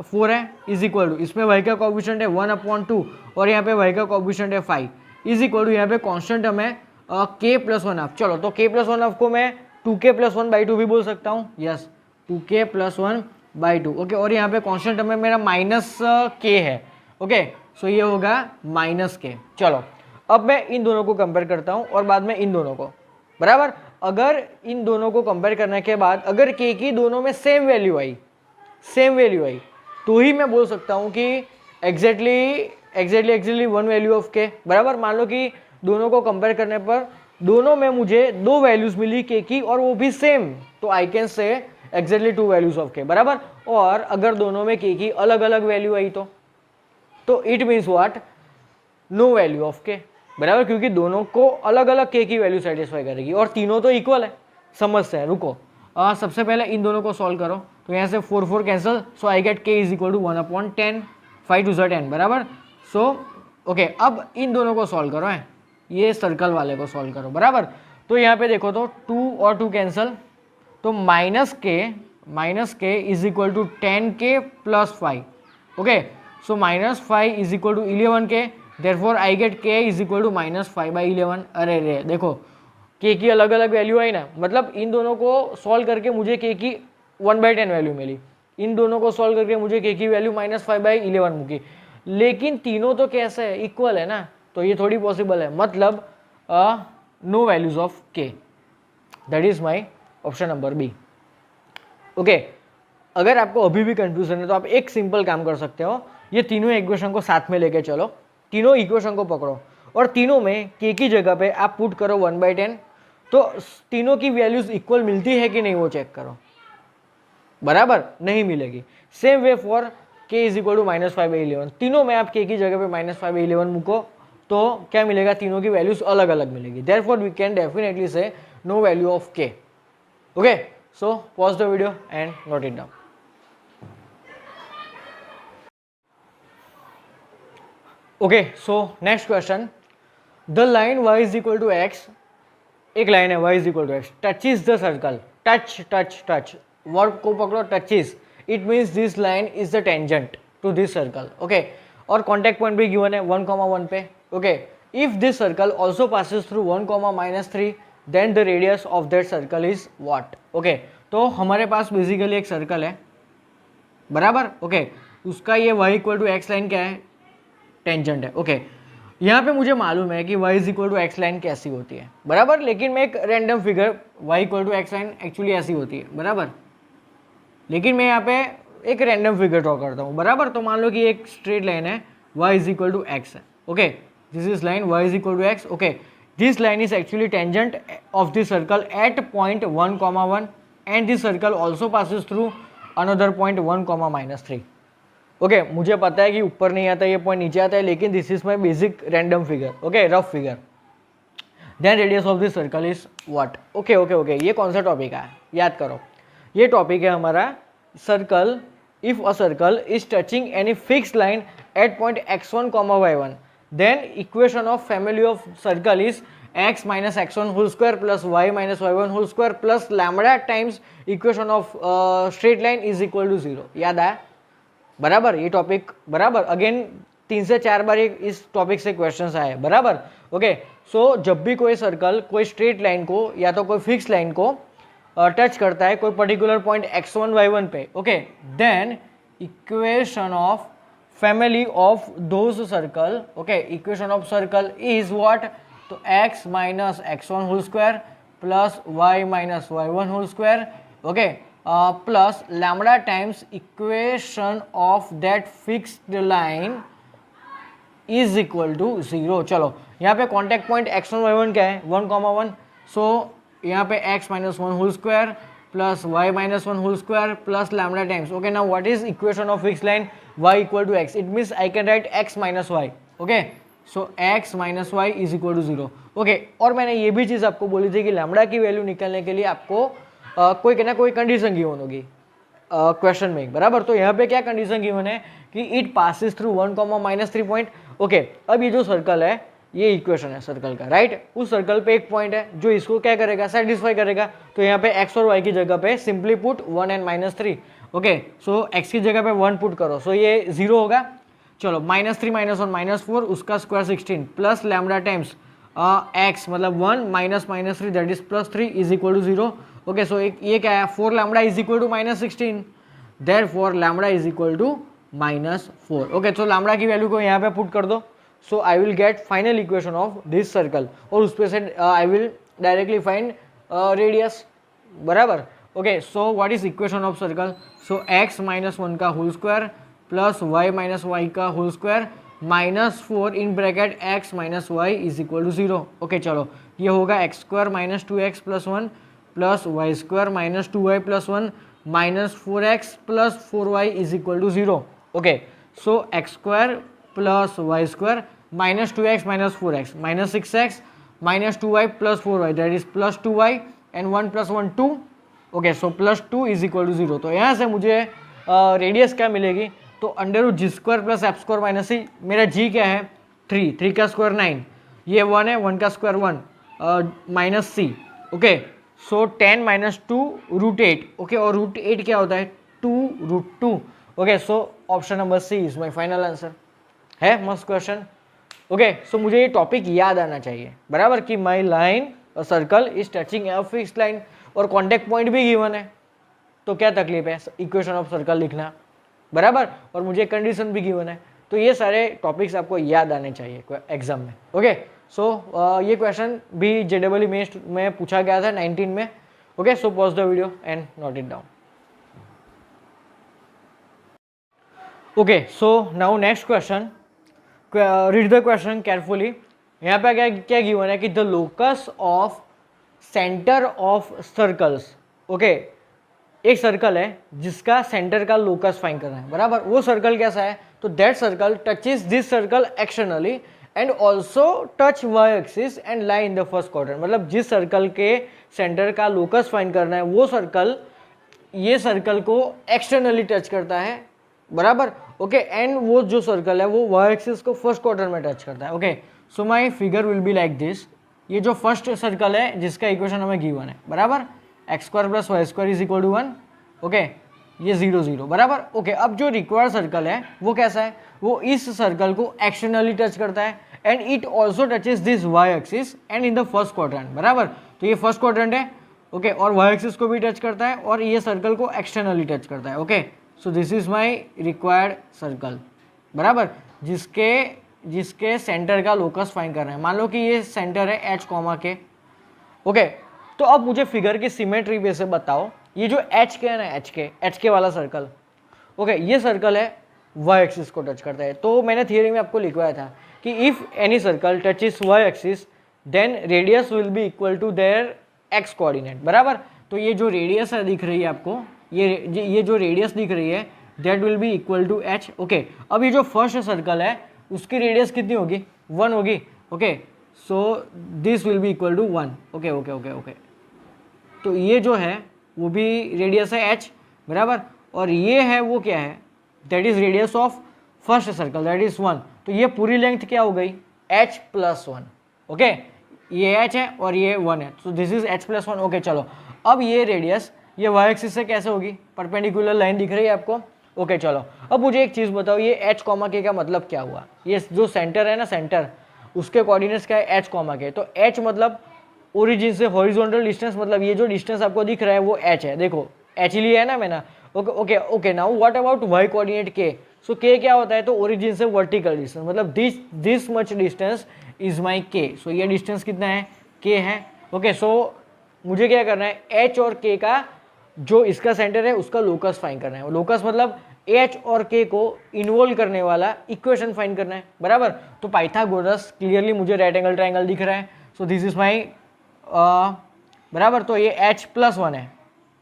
Speaker 1: 4 है इज इक्वल टू, इसमें y का कोफिशिएंट है 1/2 और यहाँ पे y का कोफिशिएंट है 5 इज इक्वल टू, यहाँ पे कांस्टेंट टर्म है k प्लस 1/2। चलो तो k प्लस 1/2 को मैं 2k प्लस 1/2 भी बोल सकता हूँ, यस 2k प्लस 1/2। ओके, और यहाँ पे कांस्टेंट टर्म में मेरा माइनस k है। ओके, सो ये होगा माइनस के। चलो अब मैं इन दोनों को कंपेयर करता हूँ और बाद में इन दोनों को, बराबर। अगर इन दोनों को कंपेयर करने के बाद अगर के की दोनों में सेम वैल्यू आई तो ही मैं बोल सकता हूँ कि exactly one value of k, बराबर। मान लो कि दोनों को कंपेयर करने पर दोनों में मुझे दो वैल्यूज मिली के की और वो भी सेम, तो I can say exactly to values of k, बराबर। और अगर दोनों में के की अलग अलग वैल्यू आई तो it means what, no value of k, बराबर, क्योंकि दोनों को अलग अलग के की वैल्यू सेटिस्फाई करेगी और तीनों तो इक्वल है। समझते हैं, रुको। सबसे पहले इन दोनों को सॉल्व करो, तो यहाँ से 4 4 कैंसिल, सो आई गेट के इज इक्वल टू 1/10, 5 2 10, बराबर। सो ओके, अब इन दोनों को सॉल्व करो, है ये सर्कल वाले को सॉल्व करो, बराबर। तो यहाँ पे देखो तो 2 और 2 कैंसिल, तो minus k is equal to 10k plus 5, okay. So -5 is equal to 11k, therefore I get k is equal to -5/11। अरे रे, देखो k की अलग अलग वैल्यू आई ना, मतलब इन दोनों को सॉल्व करके मुझे k की 1/10 वैल्यू मिली, इन दोनों को सॉल्व करके मुझे k की वैल्यू -5/11 मुकी, लेकिन तीनों तो कैसे है, इक्वल है ना, तो ये थोड़ी पॉसिबल है, मतलब no values of k। That is my option number B, okay. अगर आपको अभी भी कंफ्यूजन है तो आप एक सिंपल काम कर सकते हो, ये तीनों इक्वेशन को साथ में लेके चलो, तीनों इक्वेशन को पकड़ो और तीनों में k की जगह पे आप पुट करो 1/10, तो तीनों की वैल्यूज इक्वल मिलती है कि नहीं वो चेक करो, बराबर, नहीं मिलेगी। Same way for k is equal to -5/11, तीनों में आप k की जगह पे -5/11 मुको तो क्या मिलेगा, तीनों की वैल्यूज अलग अलग मिलेगी। Therefore we can definitely say no value of k, okay. So pause the video and note it down. Okay, so next question, the line y is equal to x, एक लाइन है y is equal to x, touches the circle, touch verb को पकड़ो, touches, it means this line is the tangent to this circle, okay. और contact point भी given है 1,1 पे, okay. If this circle also passes through 1,-3, then the radius of that circle is what, okay. तो हमारे पास basically एक circle है, बराबर, okay. उसका ये y equal to x line क्या है, टेंजेंट है, ओके। यहाँ पे मुझे मालूम है कि y is equal to x line कैसी होती है, बराबर, लेकिन मैं एक random figure y equal to x line actually ऐसी होती है, बराबर, लेकिन मैं यहाँ पे एक रैंडम फिगर ड्रॉ करता हूँ, बराबर। तो मान लो कि एक स्ट्रेट लाइन है y is equal to x है, okay. This is line y is equal to x, okay. This line is actually tangent of this circle at point 1,1 and this circle also passes through another point 1,-3, okay. मुझे पता है कि ऊपर नहीं आता, ये point नीचे आता है, लेकिन this is my basic random figure, okay, rough figure. Then radius of this circle is what, okay. ये कौन सा टॉपिक है, याद करो, ये टॉपिक है हमारा circle. If a circle is touching any fix line at point x1, y1, then equation of family of circle is x minus x1 whole square plus y minus y1 whole square plus lambda times equation of straight line is equal to 0। याद आया, बराबर, ये topic, बराबर, again 3 से 4 बार इस topic से questions आए, बराबर, ओके। सो जब भी कोई सर्कल कोई स्ट्रेट लाइन को या तो कोई फिक्स लाइन को टच करता है कोई पर्टिकुलर पॉइंट x1 y1 पे, okay, then equation of family of those circle, okay, equation of circle is what, तो x minus x1 whole square plus y minus y1 whole square, okay, plus lambda times equation of that fixed line is equal to 0। चलो यहाँ पे contact point x1 y1 क्या है, 1,1, सो यहाँ पे x minus 1 whole square plus y minus 1 whole square plus lambda times, okay. Now what is equation of fixed line, y equal to x, it means I can write x minus y, okay. So x minus y is equal to 0, okay. और मैंने ये भी चीज़ आपको बोली थी कि lambda की value निकालने के लिए आपको कोई ना कोई कंडीशन गिवन होगी क्वेश्चन में, बराबर। तो यहाँ पे क्या कंडीशन गिवन है कि it passes through 1,-3 point, okay. अब ये जो सर्कल है ये इक्वेशन है सर्कल का, राइट। उस सर्कल पे एक पॉइंट है जो इसको क्या करेगा, सेटिस्फाई करेगा। तो यहाँ पे x और y की जगह पे simply put 1 and -3, okay. So x की जगह पे 1 पुट करो, सो ये 0 होगा। चलो -3 -1 -4 उसका square 16 plus lambda times x मतलब 1 minus -3 that is +3 is equal to 0, okay. So ये क्या है, 4 lambda is equal to -16, therefore lambda is equal to -4। Okay, तो लैम्डा की वैल्यू को यहाँ पे पुट कर दो, so I will get final equation of this circle, और उस पे से I will directly find radius, बराबर। Okay, so what is equation of circle, so x -1 का whole square plus y -y का whole square -4 in bracket x -y is equal to 0। Okay, चलो ये होगा x² -2x + 1 plus y² -2y + 1 -4x + 4y is equal to 0। Okay, so x² + y² -2x -4x -6x -2y + 4y that is +2y and 1 + 1 2। Okay, so +2 is equal to 0। तो यहाँ से मुझे radius क्या मिलेगी, तो √g² + f² - c, मेरा g क्या है 3 का स्क्वायर 9, ये 1 है, 1 का square 1 -c। Okay, so 10 - 2 √8। Okay, और √8 क्या होता है 2 √2। Okay, so option number C is my final answer. है मस्त क्वेश्चन। ओके, सो मुझे ये टॉपिक याद आना चाहिए, बराबर, कि माई line circle is touching a fixed line, और कॉन्टेक्ट पॉइंट भी गिवन है, तो क्या तकलीफ है इक्वेशन ऑफ सर्कल लिखना, बराबर, और मुझे कंडीशन भी गिवन है। तो ये सारे टॉपिक्स आपको याद आने चाहिए एग्जाम में। ओके, सो ये क्वेश्चन भी JEE मेंस में पूछा गया था 19 में। Okay, so pause the video and note it down. Okay, so now next question, read the question carefully. यहाँ पे क्या गिवन है कि the locus of centre of circles. Okay, एक सर्कल है जिसका सेंटर का लोकस फाइंड करना है, बराबर। वो सर्कल कैसा है, तो that circle touches this circle externally and also touch y axis and lie in the first quadrant. मतलब जिस सर्कल के सेंटर का लोकस फाइंड करना है वो सर्कल ये सर्कल को एक्सटर्नली टच करता है, बराबर। ओके, एंड वो जो सर्कल है वो वाई एक्सिस को फर्स्ट क्वाड्रेंट में टच करता है। Okay, so my figure will be like this. ये जो फर्स्ट सर्कल है जिसका इक्वेशन हमें गिवन है, बराबर, x² + y² is equal to 1। Okay, ये 0 0, बराबर। ओके, अब जो रिक्वायर्ड सर्कल है वो कैसा है, वो इस सर्कल को एक्सटर्नली टच करता है and it also touches this y axis and in the first quadrant, बराबर। तो ये फर्स्ट क्वाड्रेंट है। ओके, और y एक्सिस को भी टच करता है और ये सर्कल को एक्सटर्नली टच करता है। Okay, so this is my required circle, बराबर, जिसके सेंटर का लोकस फाइंड करना है। मान लो कि ये सेंटर है h, के। ओके, तो अब मुझे फिगर की सिमेट्री पे से बताओ, ये जो h के है ना, h के वाला सर्कल, ओके, ये सर्कल है y एक्सिस को टच करता है। तो मैंने थियरी में आपको लिखवाया था कि if any circle touches y axis then radius will be equal to there x coordinate, बराबर। तो ये जो रेडियस है दिख रही है आपको, ये जो रेडियस दिख रही है that will be equal to h। Okay, अब ये जो फर्स्ट सर्कल है उसकी रेडियस कितनी होगी, 1 होगी। Okay, so this will be equal to 1। Okay okay okay okay, तो ये जो है वो भी रेडियस है h, बराबर, और ये है वो क्या है, that is radius of first circle, that is 1। तो ये पूरी लेंथ क्या हो गई h + 1। ओके, ये h है और ये 1 है, तो दिस इज h + 1। ओके, चलो अब ये रेडियस ये y एक्सिस से कैसे होगी, परपेंडिकुलर लाइन दिख रही है आपको। ओके, चलो अब मुझे एक चीज़ बताओ, ये h, k का मतलब क्या हुआ। ये जो सेंटर है ना, सेंटर, उसके कोऑर्डिनेट्स क्या है h, k। तो h मतलब ओरिजिन से हॉरिजॉन्टल डिस्टेंस, मतलब ये जो डिस्टेंस आपको दिख रहा है वो h है, देखो h लिया है ना मैंने। Okay okay okay, now what about y coordinate k। So k क्या होता है, तो ओरिजिन से वर्टिकल डिस्टेंस, मतलब this much distance is my k। सो ये डिस्टेंस कितना है, k है। ओके, सो मुझे क्या करना है, h और k का जो इसका सेंटर है उसका लोकस फाइंड करना है। लोकस मतलब h और k को इन्वॉल्व करने वाला इक्वेशन फाइंड करना है, बराबर। तो पाइथागोरस क्लियरली मुझे राइट एंगल ट्रायंगल दिख रहा है, सो दिस इज माई बराबर। तो ये h + 1 है,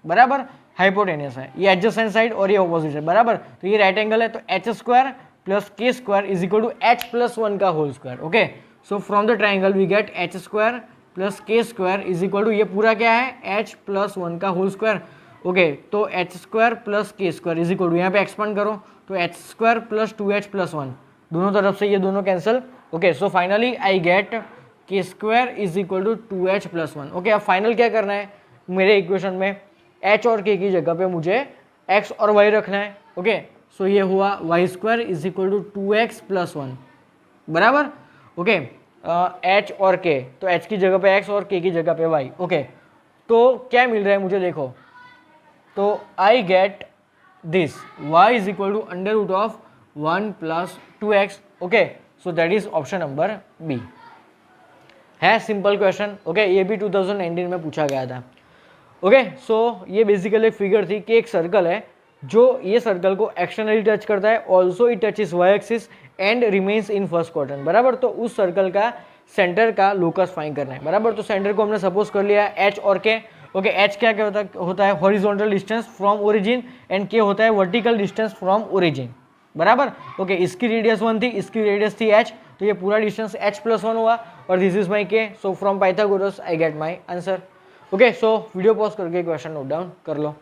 Speaker 1: बराबर, हाइपोटेनियस है, ये एडजेसेंट साइड और ये ऑपोजिट है, बराबर। तो ये राइट एंगल है, तो h² + k² is equal to h + 1 का whole square. Okay, so from the triangle we get h² + k² is equal to, ये पूरा क्या है h + 1 का होल स्क्वायर। ओके, तो h² + k² is equal to, यहाँ पे एक्सपांड करो तो h² + 2h + 1, दोनों तरफ से ये दोनों cancel. Okay, so finally I get k² is equal to 2h + 1। Okay, अब फाइनल क्या करना है मेरे इक्वेशन में, h और k की जगह पे मुझे x और y रखना है। ओके, सो ये हुआ y² is equal to 2x + 1, बराबर। ओके, h और k, तो h की जगह पे x और k की जगह पे y। ओके, तो क्या मिल रहा है मुझे, देखो, तो I gate this y is equal to under root of 1 plus 2x. Okay, so that is option number B है. Simple question. ओके, ये भी 2019 में पूछा गया था. ओके, सो ये बेसिकली एक फिगर थी कि एक सर्कल है जो ये सर्कल को एक्सटर्नली टच करता है, also it touches y axis and remains in first quadrant. बराबर. तो उस सर्कल का सेंटर का लोकस फाइंड करना है. बराबर. तो सेंटर को हमने सपोज कर लिया एच और के. ओके, एच क्या क्या होता है horizontal distance from origin and के होता है वर्टिकल डिस्टेंस फ्रॉम ओरिजिन. बराबर. ओके, इसकी रेडियस 1 थी, इसकी रेडियस थी h, तो ये पूरा डिस्टेंस h+1 हुआ और दिस इज माई के. So from Pythagoras I get my answer. Okay, so video pause करके क्वेश्चन नोट डाउन कर लो.